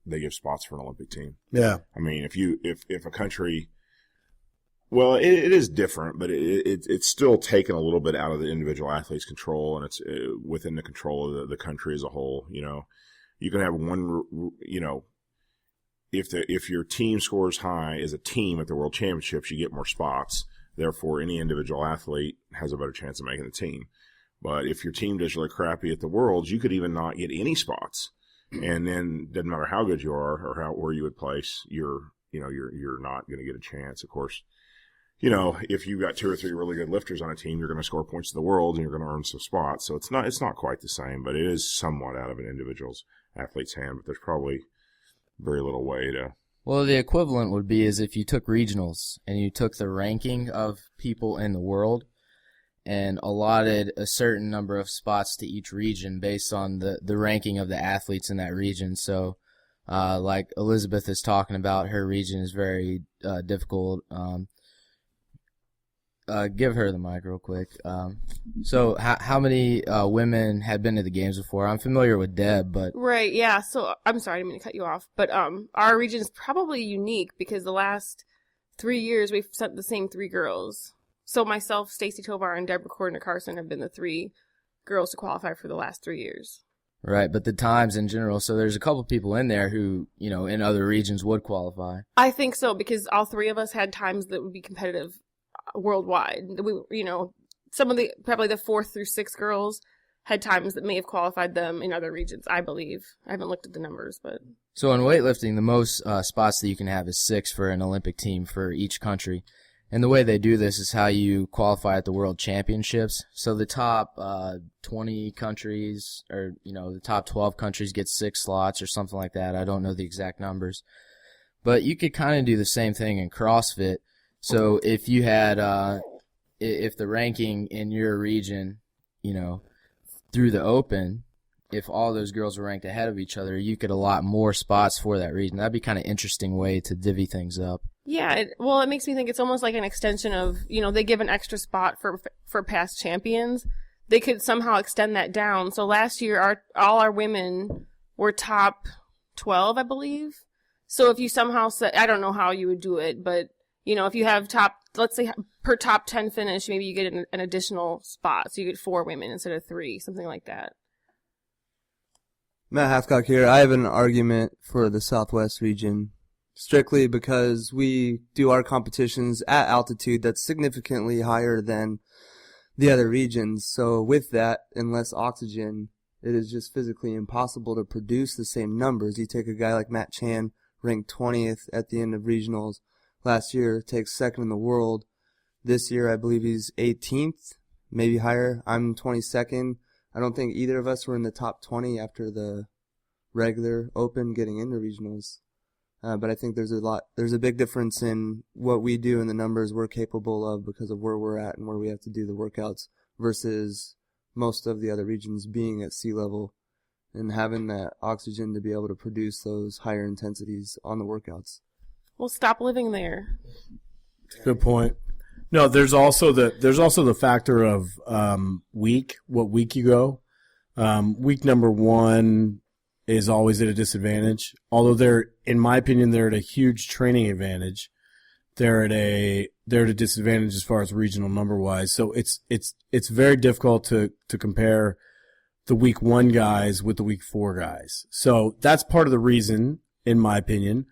they give spots for an Olympic team. Yeah. I mean, if a country, well, it is different, but it's still taken a little bit out of the individual athlete's control, and it's within the control of the country as a whole. You can have one, if your team scores high as a team at the World Championships, you get more spots. Therefore, any individual athlete has a better chance of making the team. But if your team does really crappy at the Worlds, you could even not get any spots. And then doesn't matter how good you are or where you would place, you're not going to get a chance. Of course, if you've got 2 or 3 really good lifters on a team, you're going to score points to the World and you're going to earn some spots. So it's not quite the same, but it is somewhat out of an individual's athlete's hand. But there's probably very little way to. Well, the equivalent would be as if you took regionals and you took the ranking of people in the world and allotted a certain number of spots to each region based on the ranking of the athletes in that region. So, like Elizabeth is talking about, her region is very difficult. Give her the mic real quick. So how many women have been to the games before? I'm familiar with Deb, but... Right, yeah. So I'm sorry, I didn't mean to cut you off. But our region is probably unique because the last 3 years we've sent the same 3 girls. So myself, Stacy Tovar, and Deborah Cordner-Carson have been the 3 girls to qualify for the last 3 years. Right, but the times in general, so there's a couple people in there who, in other regions would qualify. I think so, because all 3 of us had times that would be competitive worldwide. We, some of probably the 4th through 6th girls had times that may have qualified them in other regions, I believe. I haven't looked at the numbers, but... So in weightlifting, the most spots that you can have is 6 for an Olympic team for each country. And the way they do this is how you qualify at the World Championships. So the top 20 countries, or, the top 12 countries get 6 slots or something like that. I don't know the exact numbers. But you could kind of do the same thing in CrossFit. So if you had, if the ranking in your region, through the Open, if all those girls were ranked ahead of each other, you could allot more spots for that region. That'd be kind of interesting way to divvy things up. Yeah, it makes me think it's almost like an extension of, they give an extra spot for past champions. They could somehow extend that down. So last year, all our women were top 12, I believe. So if you somehow said, I don't know how you would do it, but, if you have let's say per top 10 finish, maybe you get an additional spot. So you get 4 women instead of 3, something like that. Matt Hathcock here. I have an argument for the Southwest region, strictly because we do our competitions at altitude that's significantly higher than the other regions. So with that, and less oxygen, it is just physically impossible to produce the same numbers. You take a guy like Matt Chan, ranked 20th at the end of regionals last year, takes 2nd in the world. This year, I believe he's 18th, maybe higher. I'm 22nd. I don't think either of us were in the top 20 after the regular Open getting into regionals. But I think there's a big difference in what we do and the numbers we're capable of because of where we're at and where we have to do the workouts versus most of the other regions being at sea level and having that oxygen to be able to produce those higher intensities on the workouts. Well, stop living there. Good point. No, there's also the factor of what week you go. Week number 1 is always at a disadvantage. Although in my opinion, they're at a huge training advantage. They're at a disadvantage as far as regional number wise. So it's very difficult to compare the week 1 guys with the week 4 guys. So that's part of the reason, in my opinion.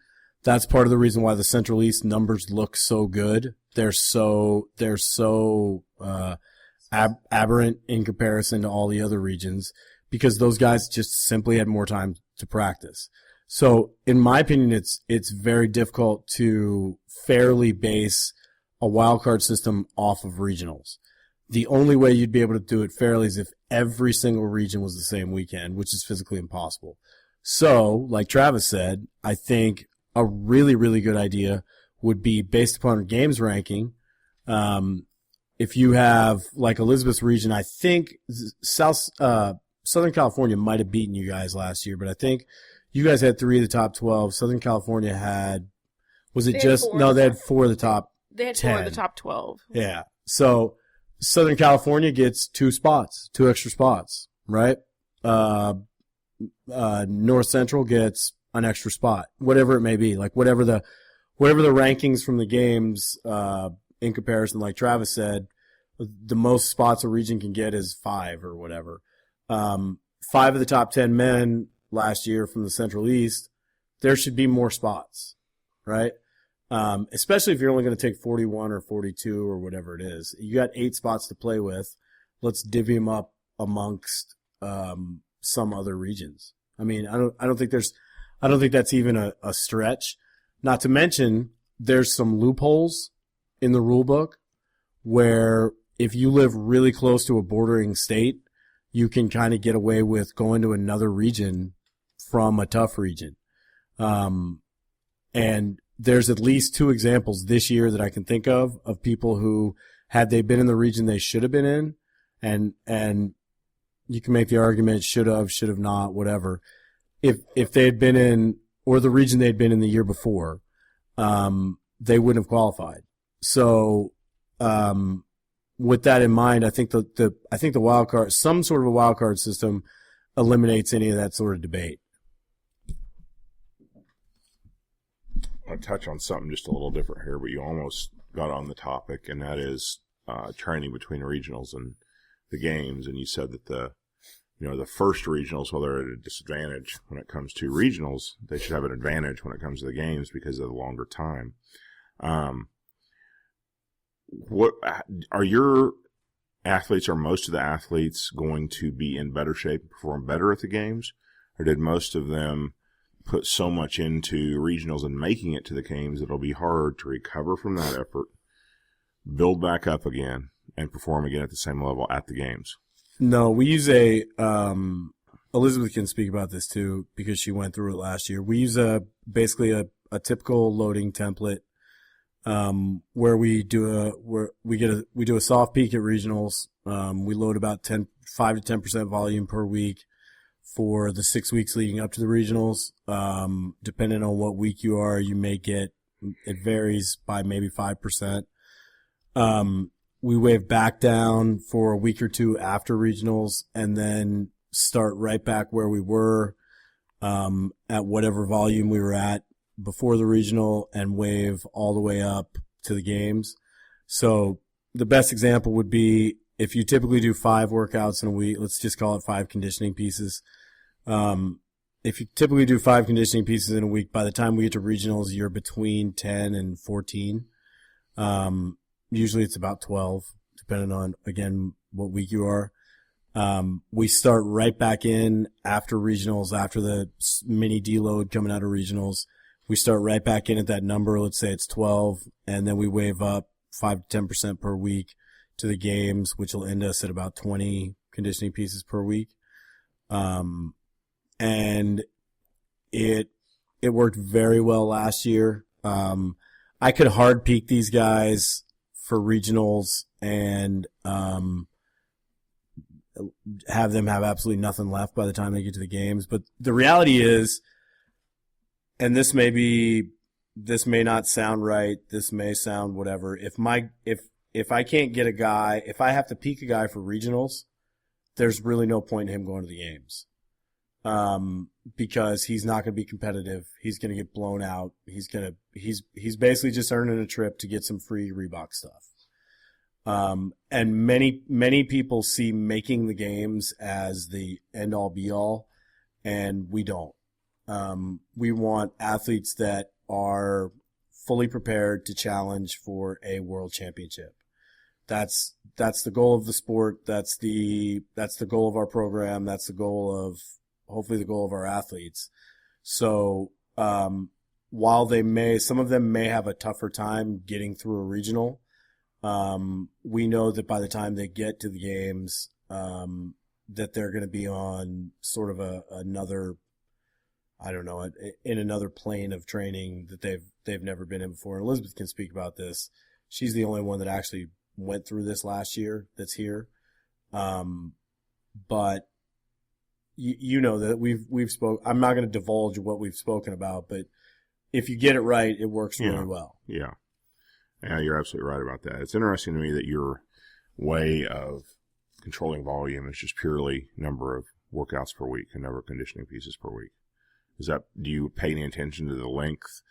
That's part of the reason why the Central East numbers look so good. They're so aberrant in comparison to all the other regions because those guys just simply had more time to practice. So in my opinion, it's very difficult to fairly base a wildcard system off of regionals. The only way you'd be able to do it fairly is if every single region was the same weekend, which is physically impossible. So, like Travis said, I think a really, really good idea would be based upon games ranking. if you have like Elizabeth's region, I think Southern California might have beaten you guys last year, but I think you guys had 3 of the top 12. Southern California had, they had 4 of the top They had 10. 4 of the top 12. Yeah. So Southern California gets 2 extra spots, right? North Central gets an extra spot, whatever it may be, like whatever the rankings from the games, in comparison, like Travis said, the most spots a region can get is 5 or whatever. 5 of the top 10 men last year from the Central East, there should be more spots, right? Especially if you're only going to take 41 or 42 or whatever it is. You got 8 spots to play with. Let's divvy them up amongst some other regions. I mean, I don't think that's even a stretch. Not to mention, there's some loopholes in the rule book where if you live really close to a bordering state, you can kind of get away with going to another region from a tough region. And there's at least 2 examples this year that I can think of people who, had they been in the region they should have been in, and you can make the argument should have not, whatever. If they had been in, or the region they'd been in the year before, they wouldn't have qualified. So, with that in mind, I think the wild card, some sort of a wild card system, eliminates any of that sort of debate. I'll touch on something just a little different here, but you almost got on the topic, and that is training between regionals and the games. And you said that the first regionals, while they're at a disadvantage when it comes to regionals, they should have an advantage when it comes to the games because of the longer time. What are your athletes, or most of the athletes, going to be in better shape and perform better at the games? Or did most of them put so much into regionals and making it to the games that it'll be hard to recover from that effort, build back up again, and perform again at the same level at the games? No, we use Elizabeth can speak about this too because she went through it last year. We use basically a typical loading template, where we do a soft peak at regionals. We load about 5 to 10% volume per week for the 6 weeks leading up to the regionals. Depending on what week you are, you may get, it varies by maybe 5%. We wave back down for a week or 2 after regionals and then start right back where we were, at whatever volume we were at before the regional, and wave all the way up to the games. So the best example would be if you typically do 5 workouts in a week, let's just call it 5 conditioning pieces. If you typically do 5 conditioning pieces in a week, by the time we get to regionals, you're between 10 and 14. Usually it's about 12, depending on, again, what week you are. We start right back in after regionals, after the mini deload coming out of regionals. We start right back in at that number. Let's say it's 12, and then we wave up 5 to 10% per week to the games, which will end us at about 20 conditioning pieces per week. And it worked very well last year. I could hard peak these guys for regionals and have them have absolutely nothing left by the time they get to the games. But the reality is, and this may not sound right, this may sound whatever. If I can't get a guy, if I have to peak a guy for regionals, there's really no point in him going to the games. Because he's not going to be competitive. He's going to get blown out. He's basically just earning a trip to get some free Reebok stuff. And many people see making the games as the end all be all, and we don't. We want athletes that are fully prepared to challenge for a world championship. That's the goal of the sport. That's the goal of our program. That's the goal of, hopefully, the goal of our athletes. So, while some of them may have a tougher time getting through a regional, we know that by the time they get to the games, that they're going to be on sort of another, I don't know, in another plane of training that they've never been in before. And Elizabeth can speak about this. She's the only one that actually went through this last year that's here. But you know that we've spoke. I'm not going to divulge what we've spoken about, but if you get it right, it works really well. Yeah. Yeah, you're absolutely right about that. It's interesting to me that your way of controlling volume is just purely number of workouts per week and number of conditioning pieces per week. Do you pay any attention to the length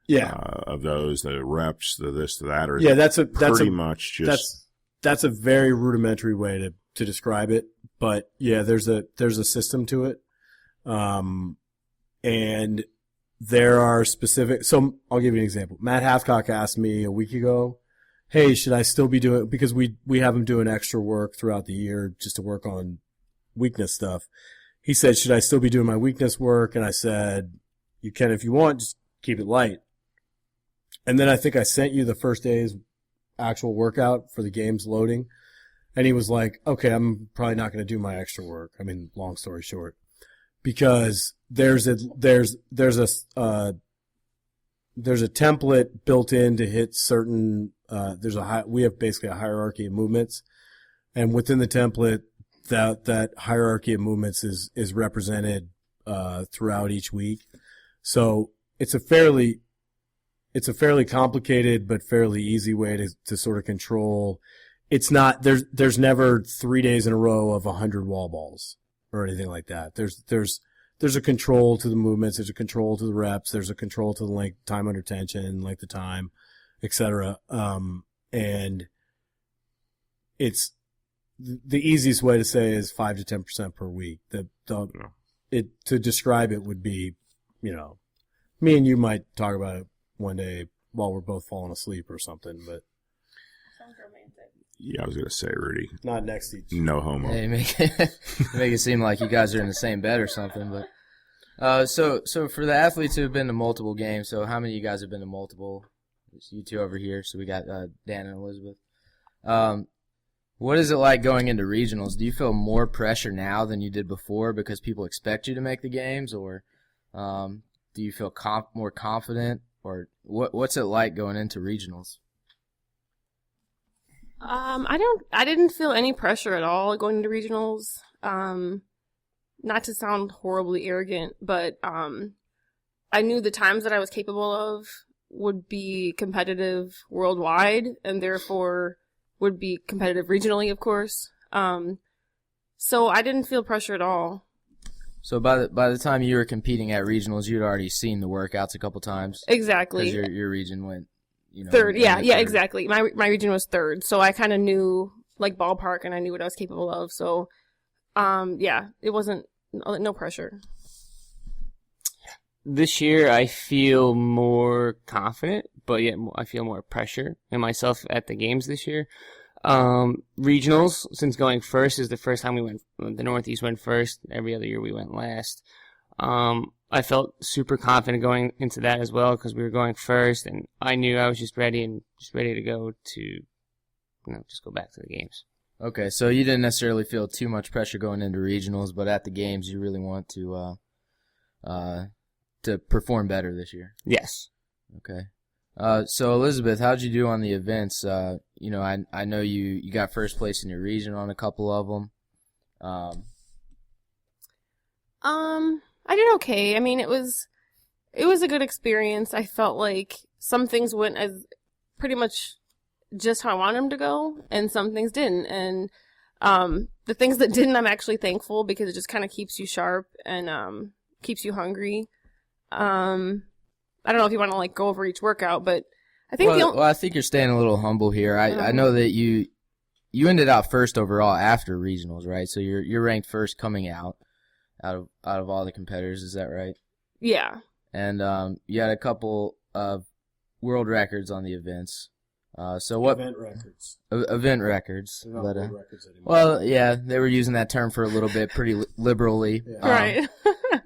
of those, the reps, the this, the that, or that's a very rudimentary way to describe it. But yeah, there's a system to it. And there are specific, so I'll give you an example. Matt Hathcock asked me a week ago, hey, should I still be doing, because we have him doing extra work throughout the year just to work on weakness stuff. He said, should I still be doing my weakness work? And I said, you can if you want, just keep it light. And then I think I sent you the first day's actual workout for the games loading. And he was like, okay, I'm probably not going to do my extra work. I mean, long story short, because there's a template built in to hit certain, we have basically a hierarchy of movements. And within the template, that hierarchy of movements is represented throughout each week. So it's a fairly complicated but fairly easy way to sort of control. It's not there's never 3 days in a row of 100 wall balls or anything like that. There's a control to the movements, there's a control to the reps, there's a control to the length, time under tension, length of time, etc. And it's the easiest way to say is 5 to 10% per week. To describe it would be, me and you might talk about it one day while we're both falling asleep or something, but. Sounds romantic. Yeah, I was going to say, Rudy. Not next to each other. No homo. Hey, make it seem like you guys are in the same bed or something, but. So for the athletes who have been to multiple games, so how many of you guys have been to multiple? It's you two over here, so we got Dan and Elizabeth. What is it like going into regionals? Do you feel more pressure now than you did before because people expect you to make the games, or do you feel more confident, or what's it like going into regionals? I didn't feel any pressure at all going into regionals. Not to sound horribly arrogant, but I knew the times that I was capable of would be competitive worldwide, and therefore would be competitive regionally, of course. So I didn't feel pressure at all. So by the time you were competing at regionals, you'd already seen the workouts a couple times. Exactly. Because your region went, third. Yeah, third. Exactly. My region was third, so I kind of knew ballpark, and I knew what I was capable of. So, it wasn't no pressure. This year, I feel more confident, but yet I feel more pressure in myself at the games this year. Regionals, since going first is the first time the Northeast went first. Every other year we went last. I felt super confident going into that as well because we were going first, and I knew I was just ready to go to, just go back to the games. Okay, so you didn't necessarily feel too much pressure going into regionals, but at the games you really want to perform better this year. Yes. Okay. So Elizabeth, how'd you do on the events? I know you got first place in your region on a couple of them. I did okay. I mean, it was a good experience. I felt like some things went as pretty much just how I wanted them to go, and some things didn't. And the things that didn't, I'm actually thankful because it just kind of keeps you sharp and keeps you hungry. I don't know if you want to go over each workout, but I think I think you're staying a little humble here. I know that you ended out first overall after regionals, right? So you're ranked first coming out of all the competitors. Is that right? Yeah. And you had a couple of world records on the events. So what event records? Event records. They're not But, world records anymore. well, yeah, they were using that term for a little bit, pretty liberally. Yeah. Right.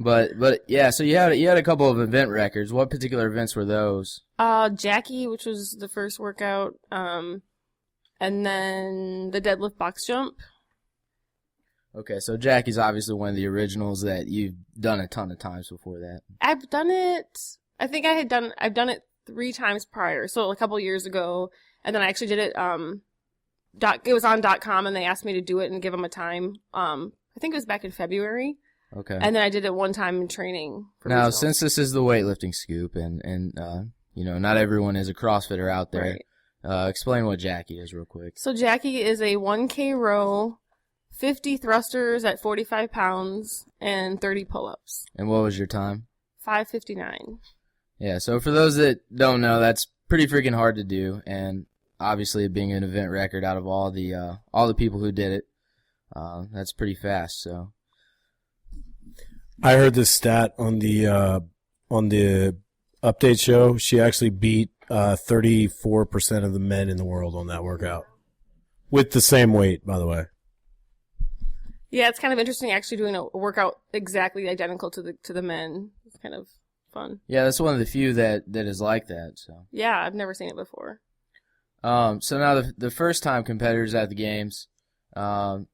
But yeah, so you had a couple of event records. What particular events were those? Jackie, which was the first workout, and then the deadlift box jump. Okay, so Jackie's obviously one of the originals that you've done a ton of times before that. I've done it. I think I've done it 3 times prior. So a couple years ago, and then I actually did it it was on .com, and they asked me to do it and give them a time. I think it was back in February. Okay. And then I did it one time in training. Now, since this is the weightlifting scoop, and not everyone is a CrossFitter out there, explain what Jackie is real quick. So Jackie is a 1K row, 50 thrusters at 45 pounds, and 30 pull-ups. And what was your time? 5:59. Yeah, so for those that don't know, that's pretty freaking hard to do, and obviously it being an event record out of all the people who did it, that's pretty fast, so... I heard this stat on the update show. She actually beat 34% of the men in the world on that workout with the same weight, by the way. Yeah, it's kind of interesting actually doing a workout exactly identical to the men. It's kind of fun. Yeah, that's one of the few that is like that. So yeah, I've never seen it before. So now the first time competitors at the games, some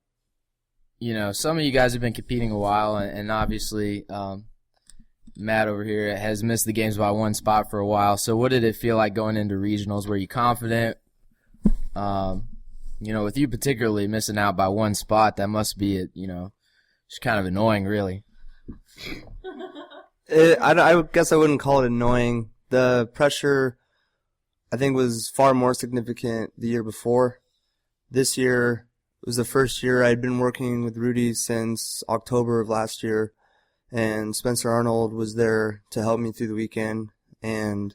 of you guys have been competing a while, and obviously Matt over here has missed the games by one spot for a while. So what did it feel like going into regionals? Were you confident? With you particularly missing out by one spot, that must be, just kind of annoying, really. I guess I wouldn't call it annoying. The pressure, I think, was far more significant the year before. This year was the first year I'd been working with Rudy since October of last year, and Spencer Arnold was there to help me through the weekend, and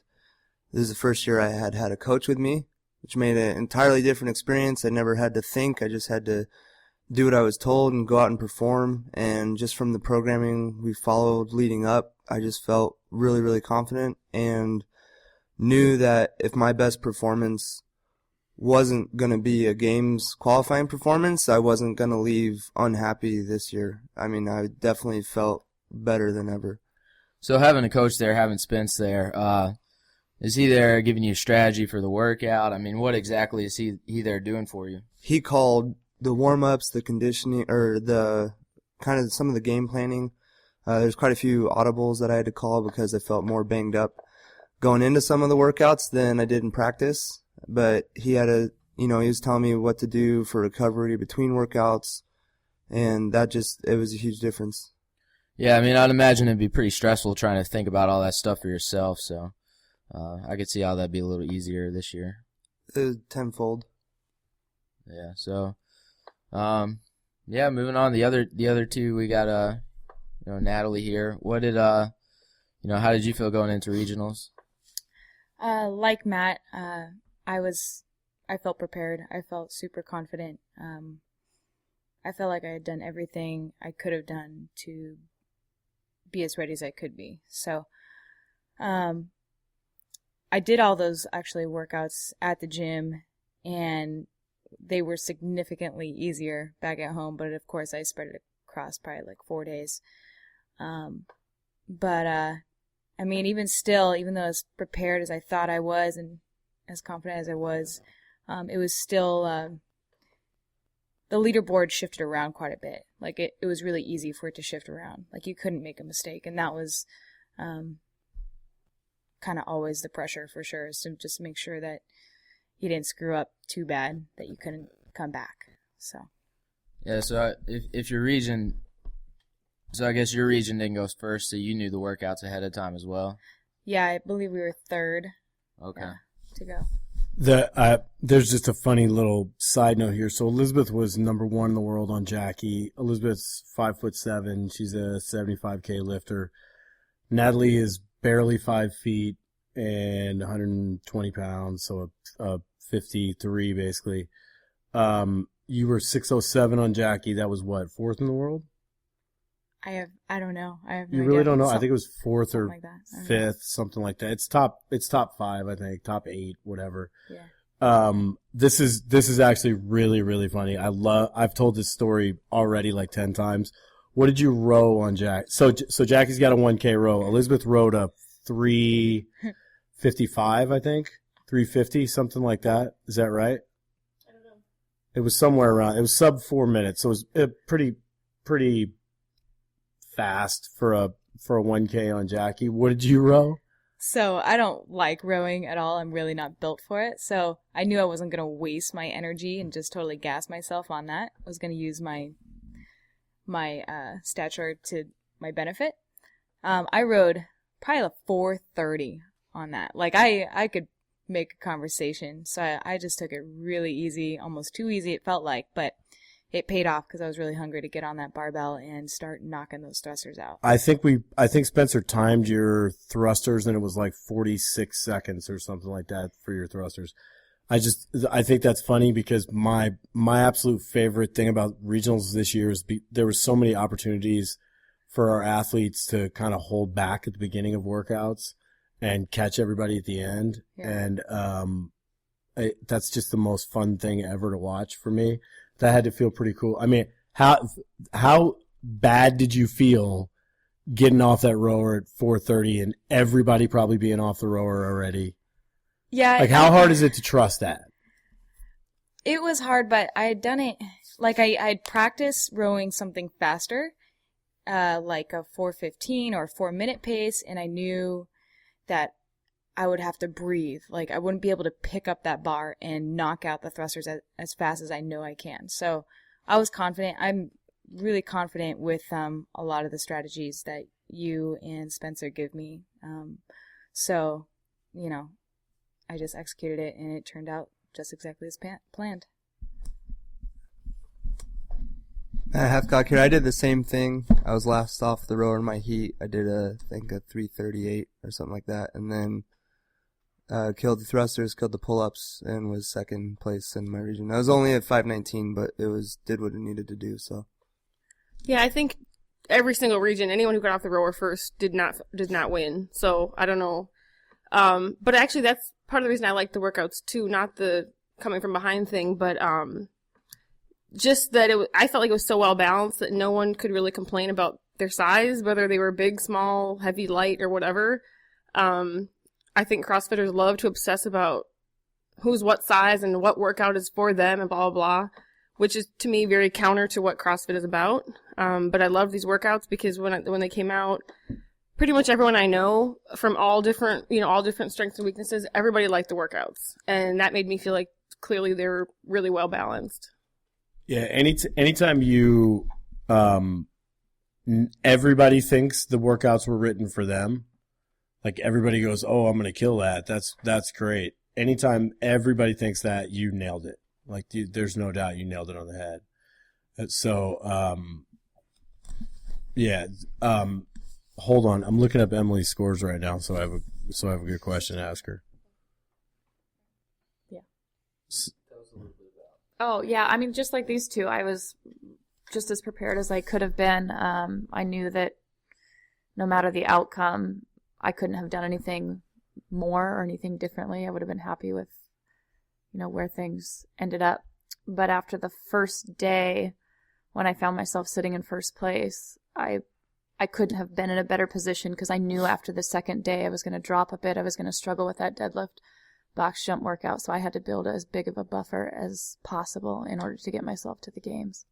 this is the first year I had a coach with me, which made an entirely different experience. I never had to think. I just had to do what I was told and go out and perform, and just from the programming we followed leading up, I just felt really, really confident and knew that if my best performance wasn't going to be a games qualifying performance, I wasn't going to leave unhappy this year. I mean, I definitely felt better than ever. So having a coach there, having Spence there, is he there giving you a strategy for the workout? I mean, what exactly is he there doing for you? He called the warm-ups, the conditioning, or the kind of some of the game planning. There's quite a few audibles that I had to call because I felt more banged up going into some of the workouts than I did in practice. But he had he was telling me what to do for recovery between workouts, and it was a huge difference. Yeah, I mean, I'd imagine it'd be pretty stressful trying to think about all that stuff for yourself, so I could see how that'd be a little easier this year. Tenfold. Yeah, so, moving on, the other two, we got, Natalie here. What did, how did you feel going into regionals? Like Matt, I felt prepared. I felt super confident. I felt like I had done everything I could have done to be as ready as I could be. So, I did all those actually workouts at the gym, and they were significantly easier back at home. But of course, I spread it across probably like 4 days. I mean, even still, even though as prepared as I thought I was and as confident as I was, it was still, the leaderboard shifted around quite a bit. Like, it was really easy for it to shift around. Like, you couldn't make a mistake. And that was kind of always the pressure, for sure, is to just make sure that you didn't screw up too bad that you couldn't come back. So. Yeah, so if your region... So I guess your region didn't go first, so you knew the workouts ahead of time as well? Yeah, I believe we were third. Okay. To go. There's just a funny little side note here. So Elizabeth was number 1 in the world on Jackie. Elizabeth's 5'7". She's a 75K lifter. Natalie is barely 5 feet and 120 pounds, so a 53 basically. You were 6'07" on Jackie. That was what, 4th in the world? I don't know. I have no You idea. really don't know? I think it was 4th or like 5th, something like that. It's top 5, I think, top 8, whatever. Yeah. This is actually really, really funny. I've told this story already like 10 times. What did you row on Jack? So Jackie's got a 1K row. Elizabeth rowed a 355, I think. 350, something like that. Is that right? I don't know. It was somewhere around. It was sub 4 minutes. So it was pretty fast for a 1K on Jackie. What did you row? So I don't like rowing at all. I'm really not built for it. So I knew I wasn't going to waste my energy and just totally gas myself on that. I was going to use my stature to my benefit. I rowed probably like 4:30 on that. Like I could make a conversation. So I just took it really easy, almost too easy it felt like, but it paid off because I was really hungry to get on that barbell and start knocking those thrusters out. I think Spencer timed your thrusters and it was like 46 seconds or something like that for your thrusters. I think that's funny because my absolute favorite thing about regionals this year is there were so many opportunities for our athletes to kind of hold back at the beginning of workouts and catch everybody at the end. Yeah. And that's just the most fun thing ever to watch for me. That had to feel pretty cool. I mean, how bad did you feel getting off that rower at 4:30 and everybody probably being off the rower already? Yeah. Like, how hard is it to trust that? It was hard, but I had done it. Like, I'd practiced rowing something faster, like a 4:15 or 4-minute pace, and I knew that I would have to breathe. Like, I wouldn't be able to pick up that bar and knock out the thrusters as fast as I know I can. So I was confident. I'm really confident with a lot of the strategies that you and Spencer give me. So, I just executed it, and it turned out just exactly as planned. Halfcock here. I did the same thing. I was last off the rower in my heat. I did I think a 3:38 or something like that, and then killed the thrusters, killed the pull-ups, and was second place in my region. I was only at 5:19, but did what it needed to do. So, yeah, I think every single region, anyone who got off the rower first did not win. So I don't know, but actually that's part of the reason I like the workouts too. Not the coming from behind thing, but just that I felt like it was so well balanced that no one could really complain about their size, whether they were big, small, heavy, light, or whatever. I think CrossFitters love to obsess about who's what size and what workout is for them and blah, blah, blah, which is, to me, very counter to what CrossFit is about. But I love these workouts because when they came out, pretty much everyone I know from all different strengths and weaknesses, everybody liked the workouts. And that made me feel like clearly they were really well balanced. Yeah, anytime you everybody thinks the workouts were written for them. Like, everybody goes, "Oh, I'm going to kill that." That's great. Anytime everybody thinks that, you nailed it. Like, there's no doubt you nailed it on the head. So, hold on. I'm looking up Emily's scores right now, so I have a good question to ask her. Yeah. Oh, yeah. I mean, just like these two, I was just as prepared as I could have been. I knew that no matter the outcome, I couldn't have done anything more or anything differently. I would have been happy with, where things ended up. But after the first day, when I found myself sitting in first place, I couldn't have been in a better position because I knew after the second day I was going to drop a bit. I was going to struggle with that deadlift box jump workout. So I had to build as big of a buffer as possible in order to get myself to the games.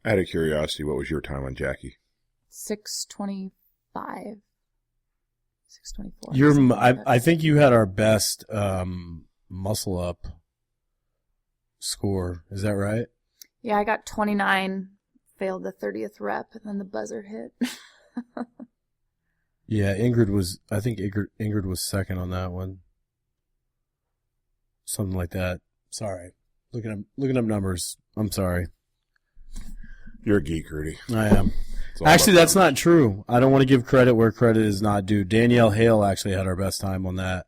Out of curiosity, what was your time on Jackie? 6:25. 6:24. I think you had our best muscle up score. Is that right? Yeah, I got 29, failed the 30th rep, and then the buzzer hit. Yeah, Ingrid was second on that one. Something like that. Sorry. Looking up numbers. I'm sorry. You're a geek, Rudy. I am. Actually, that's not true. I don't want to give credit where credit is not due. Danielle Hale actually had our best time on that.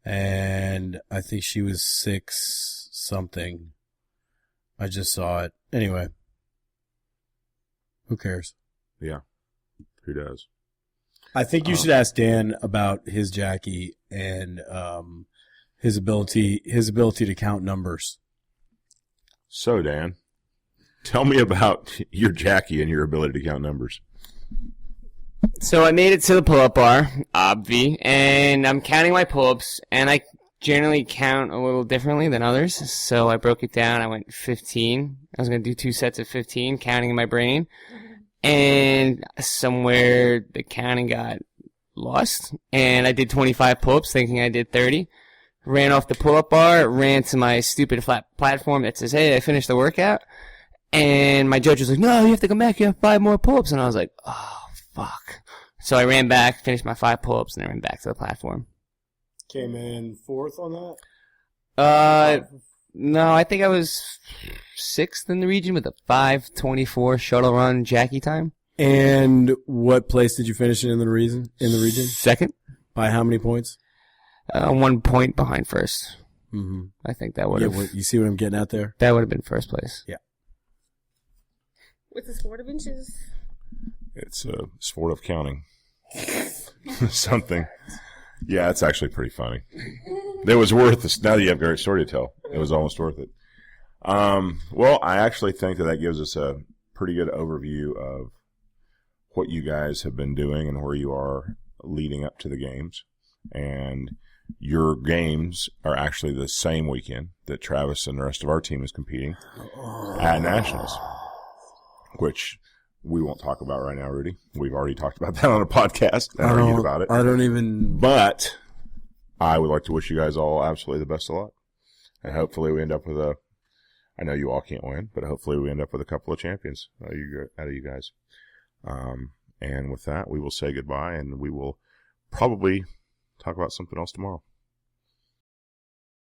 And I think she was 6 something. I just saw it. Anyway. Who cares? Yeah. Who does? I think you should ask Dan about his Jackie and his ability to count numbers. So, Dan, tell me about your Jackie and your ability to count numbers. So I made it to the pull-up bar, obvi, and I'm counting my pull-ups, and I generally count a little differently than others. So I broke it down. I went 15. I was going to do 2 sets of 15, counting in my brain. And somewhere the counting got lost, and I did 25 pull-ups thinking I did 30. Ran off the pull-up bar, ran to my stupid flat platform that says, hey, I finished the workout. And my judge was like, no, you have to come back. You have 5 more pull-ups. And I was like, oh, fuck. So I ran back, finished my 5 pull-ups, and I ran back to the platform. Came in 4th on that? No, I think I was 6th in the region with a 5:24 shuttle run Jackie time. And what place did you finish in the region? 2nd. By how many points? 1 point behind first. Mm-hmm. I think that would have. You see what I'm getting at there? That would have been first place. Yeah. With the sport of inches. It's a sport of counting. Something. Yeah, it's actually pretty funny. It was worth this. Now that you have a great story to tell, it was almost worth it. Well, I actually think that gives us a pretty good overview of what you guys have been doing and where you are leading up to the games. And your games are actually the same weekend that Travis and the rest of our team is competing at Nationals, which we won't talk about right now, Rudy. We've already talked about that on a podcast and argued about it. I don't even. But I would like to wish you guys all absolutely the best of luck. And hopefully we end up with I know you all can't win, but hopefully we end up with a couple of champions out of you guys. And with that, we will say goodbye, and we will probably talk about something else tomorrow.